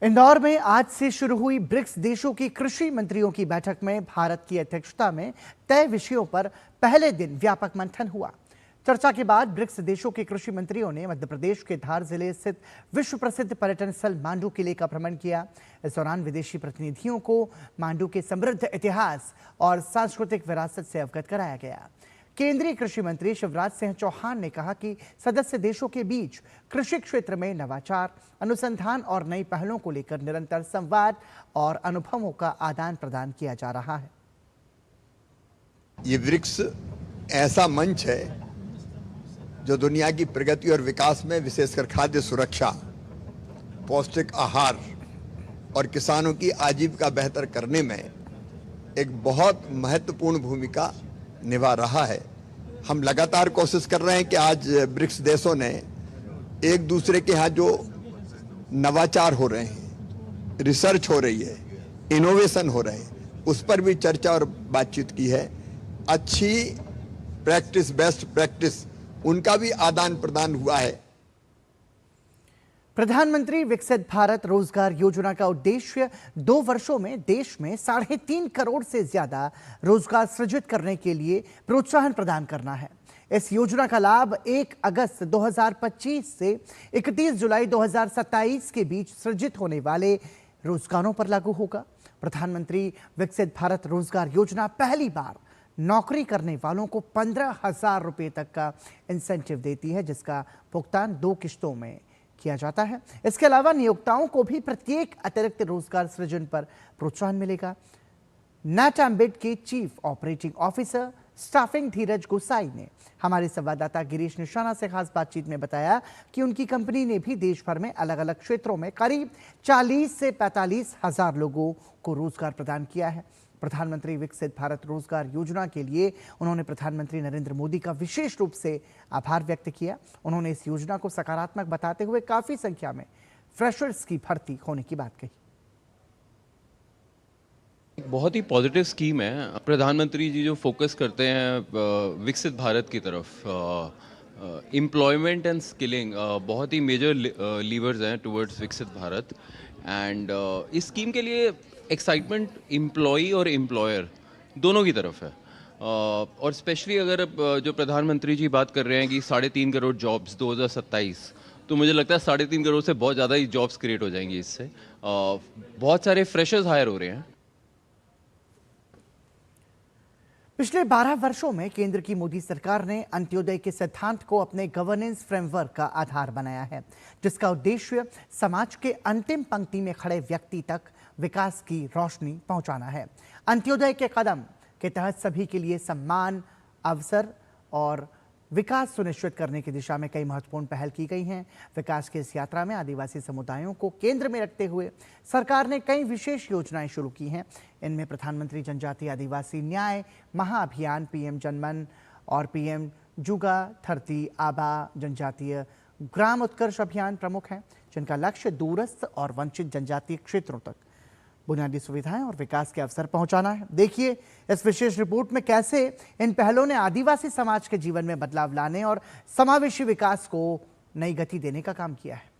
इंदौर में आज से शुरू हुई ब्रिक्स देशों की कृषि मंत्रियों की बैठक में भारत की अध्यक्षता में तय विषयों पर पहले दिन व्यापक मंथन हुआ। चर्चा के बाद ब्रिक्स देशों के कृषि मंत्रियों ने मध्य प्रदेश के धार जिले स्थित विश्व प्रसिद्ध पर्यटन स्थल मांडू किले का भ्रमण किया। इस दौरान विदेशी प्रतिनिधियों को मांडू के समृद्ध इतिहास और सांस्कृतिक विरासत से अवगत कराया गया। केंद्रीय कृषि मंत्री शिवराज सिंह चौहान ने कहा कि सदस्य देशों के बीच कृषि क्षेत्र में नवाचार, अनुसंधान और नई पहलों को लेकर निरंतर संवाद और अनुभवों का आदान प्रदान किया जा रहा है। ये ब्रिक्स ऐसा मंच है जो दुनिया की प्रगति और विकास में विशेषकर खाद्य सुरक्षा, पौष्टिक आहार और किसानों की आजीविका बेहतर करने में एक बहुत महत्वपूर्ण भूमिका निभा रहा है। हम लगातार कोशिश कर रहे हैं कि आज ब्रिक्स देशों ने एक दूसरे के यहाँ जो नवाचार हो रहे हैं, रिसर्च हो रही है, इनोवेशन हो रहे हैं, उस पर भी चर्चा और बातचीत की है। अच्छी प्रैक्टिस, बेस्ट प्रैक्टिस, उनका भी आदान प्रदान हुआ है। प्रधानमंत्री विकसित भारत रोजगार योजना का उद्देश्य 2 वर्षों में देश में 3.5 करोड़ से ज्यादा रोजगार सृजित करने के लिए प्रोत्साहन प्रदान करना है। इस योजना का लाभ 1 अगस्त 2025 से 31 जुलाई 2027 के बीच सृजित होने वाले रोजगारों पर लागू होगा। प्रधानमंत्री विकसित भारत रोजगार योजना पहली बार नौकरी करने वालों को 15,000 रुपये तक का इंसेंटिव देती है, जिसका भुगतान 2 किश्तों में किया जाता है। इसके अलावा नियोक्ताओं को भी प्रत्येक अतिरिक्त रोजगार सृजन पर प्रोत्साहन मिलेगा। नैटएम्बिट के चीफ ऑपरेटिंग ऑफिसर स्टाफिंग धीरज गोसाई ने हमारे संवाददाता गिरीश निशाना से खास बातचीत में बताया कि उनकी कंपनी ने भी देश भर में अलग अलग क्षेत्रों में करीब 40 से 45 हजार लोगों को रोजगार प्रदान किया है। प्रधानमंत्री विकसित भारत रोजगार योजना के लिए उन्होंने प्रधानमंत्री नरेंद्र मोदी का विशेष रूप से आभार व्यक्त किया। उन्होंने इस योजना को सकारात्मक बताते हुए काफी संख्या में फ्रेशर्स की भर्ती होने की बात कही। बहुत ही पॉजिटिव स्कीम है। प्रधानमंत्री जी जो फोकस करते हैं विकसित भारत की तरफ, एम्प्लॉयमेंट एंड स्किलिंग बहुत ही मेजर लीवर्स हैं टुवर्ड्स विकसित भारत। एंड इस स्कीम के लिए एक्साइटमेंट एम्प्लॉई और एम्प्लॉयर दोनों की तरफ है। और स्पेशली अगर जो प्रधानमंत्री जी बात कर रहे हैं कि 3.5 करोड़ जॉब्स 2027, तो मुझे लगता है 3.5 करोड़ से बहुत ज़्यादा ही जॉब्स क्रिएट हो जाएंगी इससे। बहुत सारे फ्रेशर्स हायर हो रहे हैं। पिछले 12 वर्षों में केंद्र की मोदी सरकार ने अंत्योदय के सिद्धांत को अपने गवर्नेंस फ्रेमवर्क का आधार बनाया है, जिसका उद्देश्य समाज के अंतिम पंक्ति में खड़े व्यक्ति तक विकास की रोशनी पहुंचाना है। अंत्योदय के कदम के तहत सभी के लिए सम्मान, अवसर और विकास सुनिश्चित करने की दिशा में कई महत्वपूर्ण पहल की गई हैं। विकास की इस यात्रा में आदिवासी समुदायों को केंद्र में रखते हुए सरकार ने कई विशेष योजनाएं शुरू की हैं। इनमें प्रधानमंत्री जनजातीय आदिवासी न्याय महाअभियान, पीएम जनमन और पीएम जुगा धरती आबा जनजातीय ग्राम उत्कर्ष अभियान प्रमुख हैं, जिनका लक्ष्य दूरस्थ और वंचित जनजातीय क्षेत्रों तक बुनियादी सुविधाएं और विकास के अवसर पहुंचाना है। देखिए इस विशेष रिपोर्ट में कैसे इन पहलों ने आदिवासी समाज के जीवन में बदलाव लाने और समावेशी विकास को नई गति देने का काम किया है।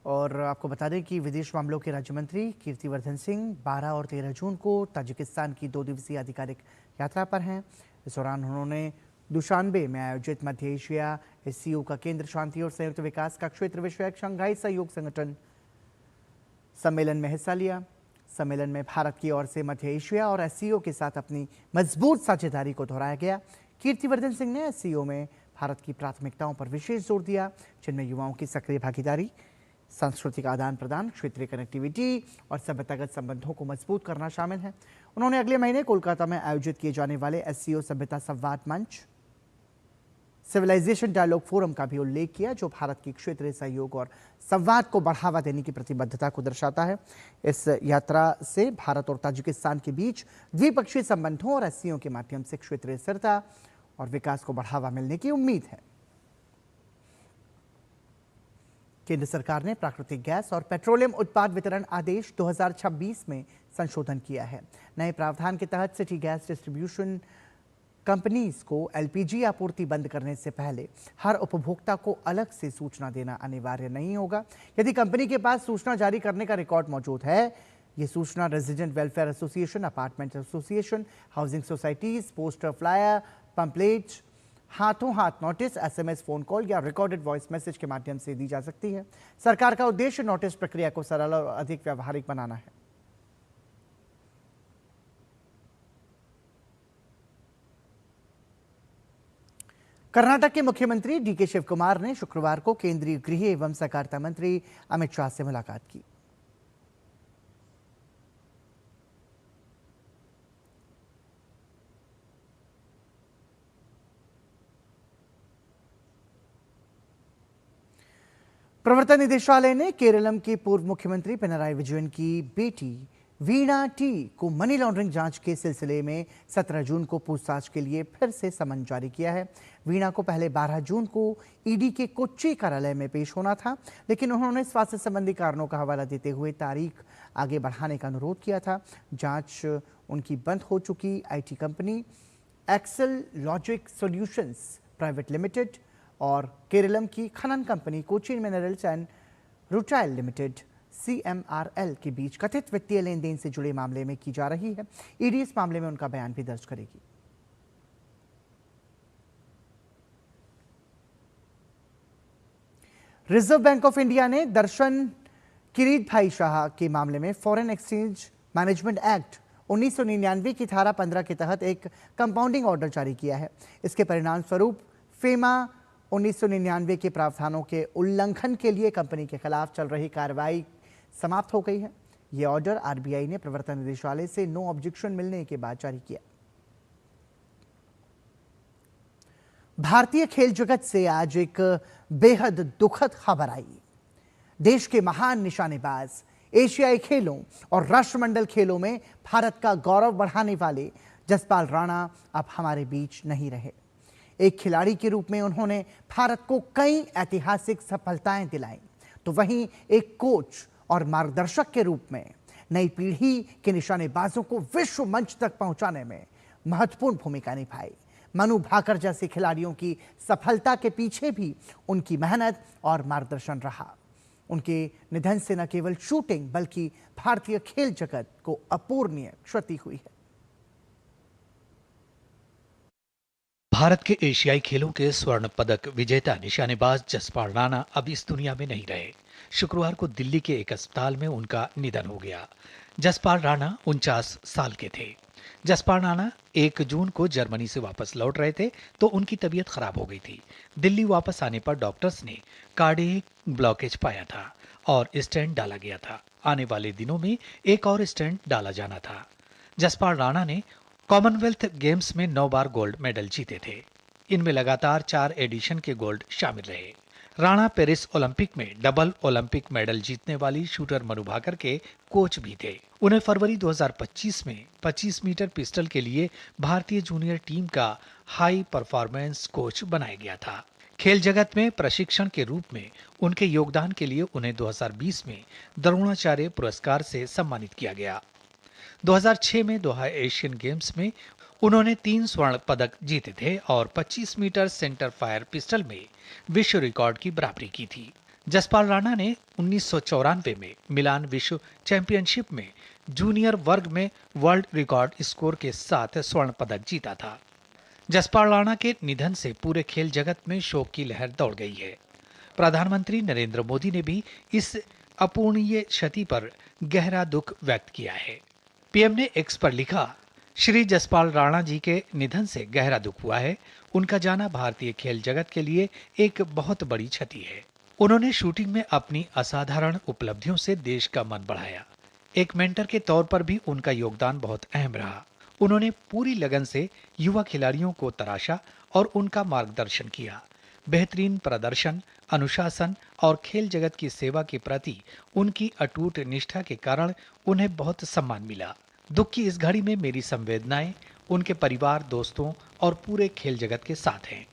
और आपको बता दें कि विदेश मामलों के राज्य मंत्री कीर्तिवर्धन सिंह 12 और 13 जून को ताजिकिस्तान की 2 दिवसीय आधिकारिक यात्रा पर हैं। इस दौरान उन्होंने दुशानबे में आयोजित मध्य एशिया एससीओ का केंद्र शांति और संयुक्त विकास का क्षेत्र विषयक शंघाई सहयोग संगठन सम्मेलन में हिस्सा लिया। सम्मेलन में भारत की ओर से मध्य एशिया और एससीओ के साथ अपनी मजबूत साझेदारी को दोहराया गया। कीर्तिवर्धन सिंह ने एससीओ में भारत की प्राथमिकताओं पर विशेष जोर दिया, जिनमें युवाओं की सक्रिय भागीदारी, सांस्कृतिक आदान प्रदान, क्षेत्रीय कनेक्टिविटी और सभ्यतागत संबंधों को मजबूत करना शामिल है। उन्होंने अगले महीने कोलकाता में आयोजित किए जाने वाले एससीओ सभ्यता संवाद मंच सिविलाइजेशन डायलॉग फोरम का भी उल्लेख किया, जो भारत की क्षेत्रीय सहयोग और संवाद को बढ़ावा देने की प्रतिबद्धता को दर्शाता है। इस यात्रा से भारत और ताजिकिस्तान के बीच द्विपक्षीय संबंधों और एससीओ के माध्यम से क्षेत्रीय स्थिरता और विकास को बढ़ावा मिलने की उम्मीद है। केंद्र सरकार ने प्राकृतिक गैस और पेट्रोलियम उत्पाद वितरण आदेश 2026 में संशोधन किया है। नए प्रावधान के तहत सिटी गैस डिस्ट्रीब्यूशन कंपनीज को एलपीजी आपूर्ति बंद करने से पहले हर उपभोक्ता को अलग से सूचना देना अनिवार्य नहीं होगा। यदि कंपनी के पास सूचना जारी करने का रिकॉर्ड मौजूद है, ये सूचना resident welfare association, apartment association, housing societies, poster, flyer, pamphlet, हाथों हाथ नोटिस, एसएमएस, फोन कॉल या रिकॉर्डेड वॉइस मैसेज के माध्यम से दी जा सकती है। सरकार का उद्देश्य नोटिस प्रक्रिया को सरल और अधिक व्यावहारिक बनाना है। कर्नाटक के मुख्यमंत्री डीके शिव कुमार ने शुक्रवार को केंद्रीय गृह एवं सहकारिता मंत्री अमित शाह से मुलाकात की। प्रवर्तन निदेशालय ने केरलम के पूर्व मुख्यमंत्री पिनराई विजयन की बेटी वीणा टी को मनी लॉन्ड्रिंग जांच के सिलसिले में 17 जून को पूछताछ के लिए फिर से समन जारी किया है। वीणा को पहले 12 जून को ईडी के कोच्चि कार्यालय में पेश होना था, लेकिन उन्होंने स्वास्थ्य संबंधी कारणों का हवाला देते हुए तारीख आगे बढ़ाने का अनुरोध किया था। जांच उनकी बंद हो चुकी IT company Exalogic solutions private limited और केरलम की खनन company Cochin minerals and rutile limited CMRL के बीच कथित वित्तीय लेन देन से जुड़े मामले में की जा रही है। ईडी इस मामले में उनका बयान भी दर्ज करेगी। रिजर्व बैंक ऑफ इंडिया ने दर्शन किरीट भाई शाह के मामले में फॉरेन एक्सचेंज मैनेजमेंट एक्ट 1999 की धारा 15 के तहत एक कंपाउंडिंग ऑर्डर जारी किया है। इसके परिणाम स्वरूप फेमा 1999 के प्रावधानों के उल्लंघन के लिए कंपनी के खिलाफ चल रही कार्रवाई समाप्त हो गई है। ये ऑर्डर आरबीआई ने प्रवर्तन निदेशालय से नो ऑब्जेक्शन मिलने के बाद जारी किया। भारतीय खेल जगत से आज एक बेहद दुखद खबर आई। देश के महान निशानेबाज एशियाई खेलों और राष्ट्रमंडल खेलों में भारत का गौरव बढ़ाने वाले जसपाल राणा अब हमारे बीच नहीं रहे। एक खिलाड़ी के रूप में उन्होंने भारत को कई ऐतिहासिक सफलताएं दिलाई, तो वहीं एक कोच और मार्गदर्शक के रूप में नई पीढ़ी के निशानेबाजों को विश्व मंच तक पहुंचाने में महत्वपूर्ण भूमिका निभाई। मनु भाकर जैसे खिलाड़ियों की सफलता के पीछे भी उनकी मेहनत और मार्गदर्शन रहा। उनके निधन से न केवल शूटिंग बल्कि भारतीय खेल जगत को अपूरणीय क्षति हुई है। भारत के एशियाई खेलों के स्वर्ण पदक विजेता निशानेबाज जसपाल राणा अब इस दुनिया में नहीं रहे। शुक्रवार को दिल्ली के एक अस्पताल में उनका निधन हो गया। जसपाल राणा 49 साल के थे। जसपाल राणा 1 जून को जर्मनी से वापस लौट रहे थे तो उनकी तबीयत खराब हो गई थी। दिल्ली वापस आने पर डॉक्टर्स ने कार्डियक ब्लॉकेज पाया था और स्टेंट डाला गया था। आने वाले दिनों में एक और स्टेंट डाला जाना था। जसपाल राणा ने कॉमनवेल्थ गेम्स में 9 बार गोल्ड मेडल जीते थे। इनमें लगातार 4 एडिशन के गोल्ड शामिल रहे। राणा पेरिस ओलंपिक में डबल ओलंपिक मेडल जीतने वाली शूटर मनु भाकर के कोच भी थे। उन्हें फरवरी 2025 में 25 मीटर पिस्टल के लिए भारतीय जूनियर टीम का हाई परफॉर्मेंस कोच बनाया गया था। खेल जगत में प्रशिक्षण के रूप में उनके योगदान के लिए उन्हें 2020 में द्रोणाचार्य पुरस्कार से सम्मानित किया गया। 2006 में दोहा एशियन गेम्स में उन्होंने 3 स्वर्ण पदक जीते थे और 25 मीटर सेंटर फायर पिस्टल में विश्व रिकॉर्ड की बराबरी की थी। जसपाल राणा ने 1994 में मिलान विश्व चैंपियनशिप में जूनियर वर्ग में वर्ल्ड रिकॉर्ड स्कोर के साथ स्वर्ण पदक जीता था। जसपाल राणा के निधन से पूरे खेल जगत में शोक की लहर दौड़ गई है। प्रधानमंत्री नरेंद्र मोदी ने भी इस अपूरणीय क्षति पर गहरा दुख व्यक्त किया है। पीएम ने एक्स पर लिखा, श्री जसपाल राणा जी के निधन से गहरा दुख हुआ है। उनका जाना भारतीय खेल जगत के लिए एक बहुत बड़ी क्षति है। उन्होंने शूटिंग में अपनी असाधारण उपलब्धियों से देश का मन बढ़ाया। एक मेंटर के तौर पर भी उनका योगदान बहुत अहम रहा। उन्होंने पूरी लगन से युवा खिलाड़ियों को तराशा और उनका मार्गदर्शन किया। बेहतरीन प्रदर्शन, अनुशासन और खेल जगत की सेवा के प्रति उनकी अटूट निष्ठा के कारण उन्हें बहुत सम्मान मिला। दुख की इस घड़ी में मेरी संवेदनाएं उनके परिवार, दोस्तों और पूरे खेल जगत के साथ हैं।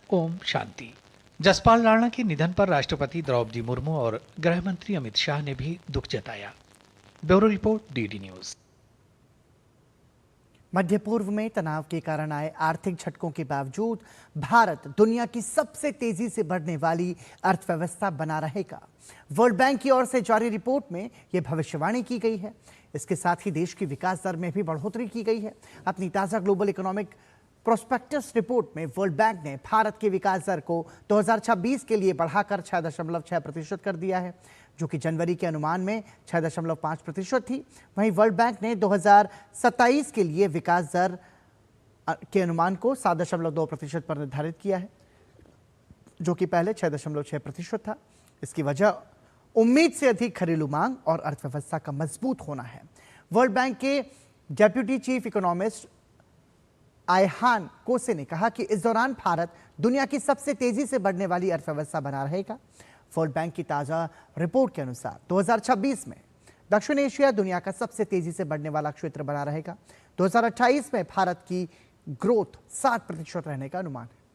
ओम शांति। जसपाल राणा के निधन पर राष्ट्रपति द्रौपदी मुर्मू और गृह मंत्री अमित शाह ने भी दुख जताया। Bureau report, DD news. मध्य पूर्व में तनाव के कारण आए आर्थिक झटकों के बावजूद भारत दुनिया की सबसे तेजी से बढ़ने वाली अर्थव्यवस्था बना रहेगा। वर्ल्ड बैंक की ओर से जारी रिपोर्ट में यह भविष्यवाणी की गई है। इसके साथ ही देश की विकास दर में भी बढ़ोतरी की गई है। अपनी ताजा ग्लोबल इकोनॉमिक प्रोस्पेक्टस रिपोर्ट में वर्ल्ड बैंक ने भारत के विकास दर को 2026 के लिए बढ़ाकर 6.6% कर दिया है, जो कि जनवरी के अनुमान में 6.5% थी। वहीं वर्ल्ड बैंक ने 2027 के लिए विकास दर के अनुमान को 7.2% पर निर्धारित किया है, जो कि पहले 6.6% था। इसकी वजह उम्मीद से अधिक घरेलू मांग और अर्थव्यवस्था का मजबूत होना है। वर्ल्ड बैंक के डेप्यूटी चीफ इकोनॉमिस्ट आयहान कोसे ने कहा कि इस दौरान भारत दुनिया की सबसे तेजी से बढ़ने वाली अर्थव्यवस्था बना रहेगा। वर्ल्ड बैंक की ताजा रिपोर्ट के अनुसार 2026 में दक्षिण एशिया दुनिया का सबसे तेजी से बढ़ने वाला क्षेत्र बना रहेगा। 2028 में भारत की ग्रोथ 7% रहने का अनुमान है।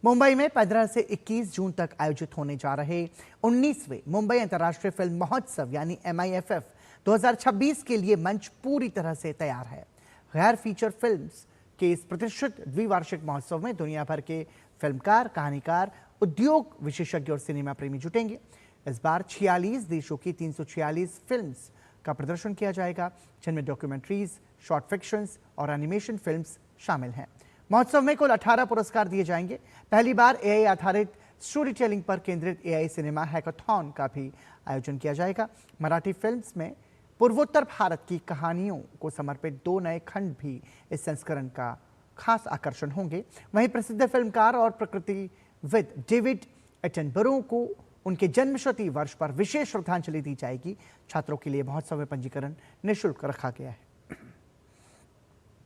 मुंबई में 15 से 21 जून तक आयोजित होने जा रहे 19वें मुंबई अंतर्राष्ट्रीय फिल्म महोत्सव यानी MIFF 2026 के लिए मंच पूरी तरह से तैयार है। गैर फीचर फिल्म्स के इस प्रतिष्ठित द्विवार्षिक महोत्सव में दुनिया भर के फिल्मकार, कहानीकार, उद्योग विशेषज्ञ और सिनेमा प्रेमी जुटेंगे। इस बार 46 देशों की 346 फिल्म्स का प्रदर्शन किया जाएगा, जिनमें डॉक्यूमेंट्रीज, शॉर्ट फिक्शंस और एनिमेशन फिल्म्स शामिल हैं। महोत्सव में कुल 18 पुरस्कार दिए जाएंगे। पहली बार AI आधारित स्टोरी टेलिंग पर केंद्रित AI सिनेमा हैकाथॉन का भी आयोजन किया जाएगा। मराठी फिल्म्स में पूर्वोत्तर भारत की कहानियों को समर्पित 2 नए खंड भी इस संस्करण का खास आकर्षण होंगे। वहीं प्रसिद्ध फिल्मकार और प्रकृतिविद डेविड एटनबरो को उनके जन्मशती वर्ष पर विशेष श्रद्धांजलि दी जाएगी। छात्रों के लिए महोत्सव में पंजीकरण निःशुल्क रखा गया है।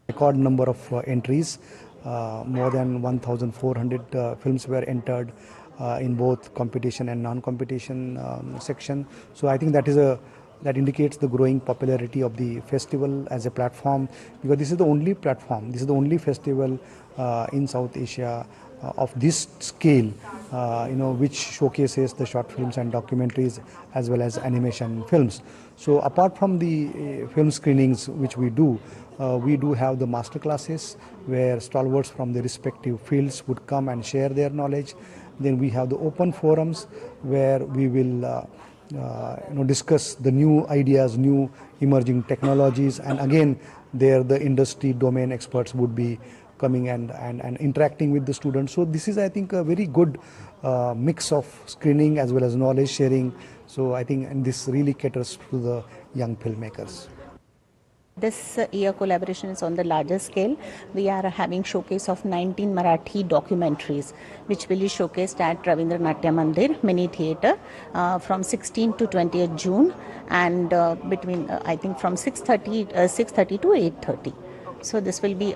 Record number of entries, more than 1,400 films were entered in both competition and non-competition section. So I think that indicates the growing popularity of the festival as a platform, because this is the only platform, this is the only festival in South Asia of this scale, which showcases the short films and documentaries as well as animation films. So apart from the film screenings which we do have the master classes where stalwarts from the respective fields would come and share their knowledge. Then we have the open forums where we will discuss the new ideas, new emerging technologies, and again there the industry domain experts would be coming and interacting with the students. So this is, I think, a very good mix of screening as well as knowledge sharing. So I think this really caters to the young filmmakers. This year collaboration is on the larger scale. We are having showcase of 19 Marathi documentaries which will be showcased at Ravindra Natya Mandir Mini Theatre from 16th to 20th June, and between I think from 6:30 to 8:30. So this will be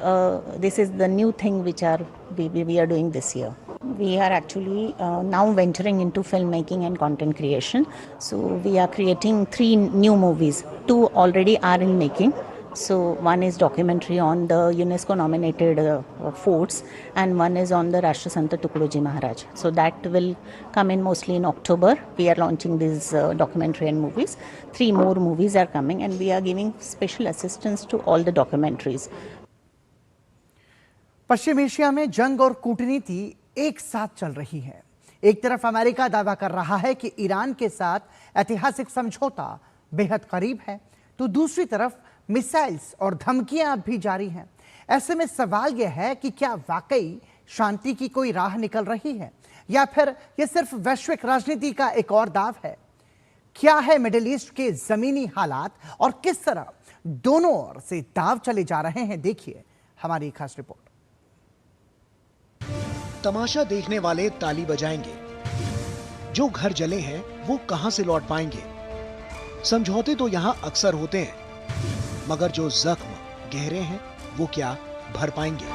this is the new thing which we are doing this year. We are actually now venturing into filmmaking and content creation. So we are creating 3 new movies. 2 already are in making. So one is documentary on the UNESCO nominated forts, and one is on the Rashtrasant Tukdoji Maharaj. So that will come in mostly in October. We are launching these documentary and movies. 3 more movies are coming, and we are giving special assistance to all the documentaries. Paschim Asia में जंग और कूटनीति एक साथ चल रही है। एक तरफ अमेरिका दावा कर रहा है कि ईरान के साथ ऐतिहासिक समझौता बेहद करीब है, तो दूसरी तरफ मिसाइल्स और धमकियां भी जारी हैं। ऐसे में सवाल यह है कि क्या वाकई शांति की कोई राह निकल रही है, या फिर यह सिर्फ वैश्विक राजनीति का एक और दाव है? क्या है मिडिल ईस्ट के जमीनी हालात और किस तरह दोनों ओर से दाव चले जा रहे हैं, देखिए हमारी खास रिपोर्ट। तमाशा देखने वाले ताली बजाएंगे, जो घर जले हैं वो कहां से लौट पाएंगे। समझौते तो यहां अक्सर होते हैं, मगर जो जख्म गहरे हैं वो क्या भर पाएंगे?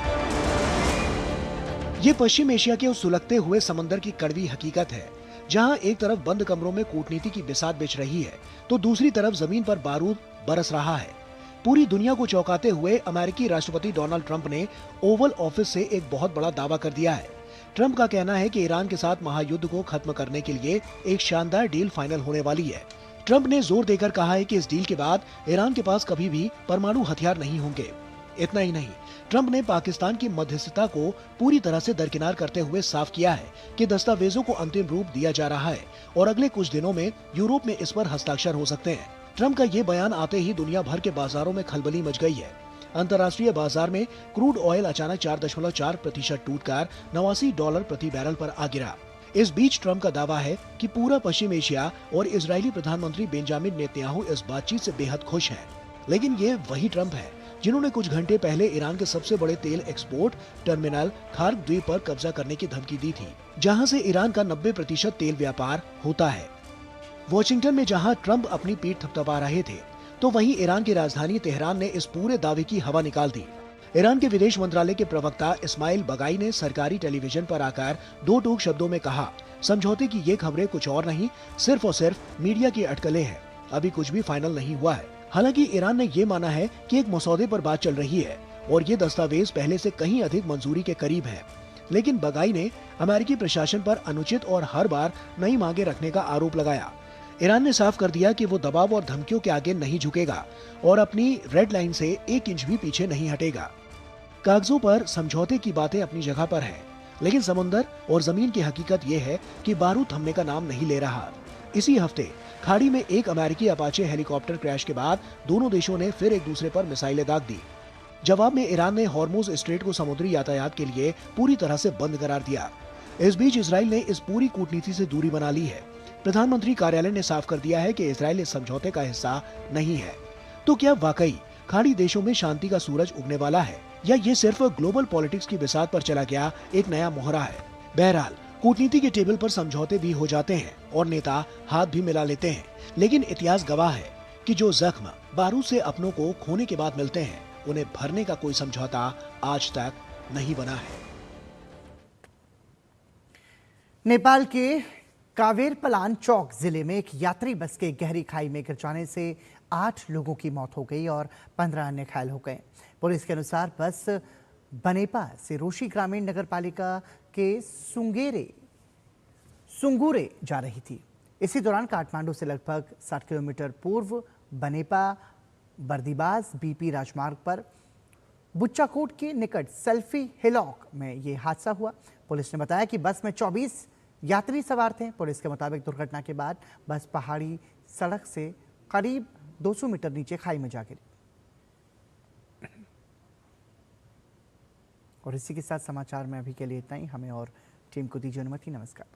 ये पश्चिम एशिया के उस सुलगते हुए समंदर की कड़वी हकीकत है, जहां एक तरफ बंद कमरों में कूटनीति की बिसात बिछ रही है, तो दूसरी तरफ जमीन पर बारूद बरस रहा है। पूरी दुनिया को चौंकाते हुए अमेरिकी राष्ट्रपति डोनाल्ड ट्रंप ने ओवल ऑफिस से एक बहुत बड़ा दावा कर दिया है। ट्रंप का कहना है कि ईरान के साथ महायुद्ध को खत्म करने के लिए एक शानदार डील फाइनल होने वाली है। ट्रंप ने जोर देकर कहा है कि इस डील के बाद ईरान के पास कभी भी परमाणु हथियार नहीं होंगे। इतना ही नहीं, ट्रंप ने पाकिस्तान की मध्यस्थता को पूरी तरह से दरकिनार करते हुए साफ किया है कि दस्तावेजों को अंतिम रूप दिया जा रहा है और अगले कुछ दिनों में यूरोप में इस पर हस्ताक्षर हो सकते हैं। ट्रंप का ये बयान आते ही दुनिया भर के बाजारों में खलबली मच गई है। अंतर्राष्ट्रीय बाजार में क्रूड ऑयल अचानक 4.4% टूटकर $89 प्रति बैरल पर आ गिरा। इस बीच ट्रंप का दावा है कि पूरा पश्चिम एशिया और इजरायली प्रधानमंत्री बेंजामिन नेतन्याहू इस बातचीत से बेहद खुश हैं। लेकिन ये वही ट्रंप है जिन्होंने कुछ घंटे पहले ईरान के सबसे बड़े तेल एक्सपोर्ट टर्मिनल खार्क द्वीप पर कब्जा करने की धमकी दी थी, जहां से ईरान का 90% तेल व्यापार होता है। वॉशिंगटन में जहां ट्रंप अपनी पीठ थपथपा रहे थे, तो वहीं ईरान की राजधानी तेहरान ने इस पूरे दावे की हवा निकाल दी। ईरान के विदेश मंत्रालय के प्रवक्ता इस्माइल बगाई ने सरकारी टेलीविजन पर आकर 2 टूक शब्दों में कहा, समझौते की ये खबरें कुछ और नहीं, सिर्फ और सिर्फ मीडिया की अटकलें हैं। अभी कुछ भी फाइनल नहीं हुआ है। हालांकि ईरान ने ये माना है कि एक मसौदे पर बात चल रही है और ये दस्तावेज पहले से कहीं अधिक मंजूरी के करीब है। लेकिन बगाई ने अमेरिकी प्रशासन पर अनुचित और हर बार नई मांगे रखने का आरोप लगाया। ईरान ने साफ कर दिया कि वो दबाव और धमकियों के आगे नहीं झुकेगा और अपनी रेड लाइन से 1 इंच भी पीछे नहीं हटेगा। कागजों पर समझौते की बातें अपनी जगह पर है, लेकिन समुद्र और जमीन की हकीकत ये है कि बारूद थमने का नाम नहीं ले रहा। इसी हफ्ते खाड़ी में एक अमेरिकी अपाचे हेलीकॉप्टर क्रैश के बाद दोनों देशों ने फिर एक दूसरे पर मिसाइलें दाग दी। जवाब में ईरान ने हॉर्मुज स्ट्रेट को समुद्री यातायात के लिए पूरी तरह से बंद करार दिया। इस बीच इजराइल ने इस पूरी कूटनीति से दूरी बना ली है। प्रधानमंत्री कार्यालय ने साफ कर दिया है कि इजराइल इस समझौते का हिस्सा नहीं है। तो क्या वाकई खाड़ी देशों में शांति का सूरज उगने वाला है, या ये सिर्फ ग्लोबल पॉलिटिक्स की बिसात पर चला गया एक नया मोहरा है? बहरहाल कूटनीति के टेबल पर समझौते भी हो जाते हैं और नेता हाथ भी मिला लेते हैं, लेकिन इतिहास गवाह है कि जो जख्म बारूद से अपनों को खोने के बाद मिलते हैं, उन्हें भरने का कोई समझौता आज तक नहीं बना है। नेपाल के कावेरपलान चौक जिले में एक यात्री बस के गहरी खाई में गिर जाने से 8 लोगों की मौत हो गई और 15 अन्य घायल हो गए। पुलिस के अनुसार बस बनेपा से रोशी ग्रामीण नगरपालिका के सुंगूरे जा रही थी। इसी दौरान काठमांडू से लगभग 60 किलोमीटर पूर्व बनेपा बर्दीबाज बीपी राजमार्ग पर बुच्चाकोट के निकट सेल्फी हिलॉक में ये हादसा हुआ। पुलिस ने बताया कि बस में 24 यात्री सवार थे। पुलिस के मुताबिक दुर्घटना के बाद बस पहाड़ी सड़क से करीब 200 मीटर नीचे खाई में जा गिरी। और इसी के साथ समाचार में अभी के लिए इतना ही। हमें और टीम को दीजिए अनुमति। नमस्कार।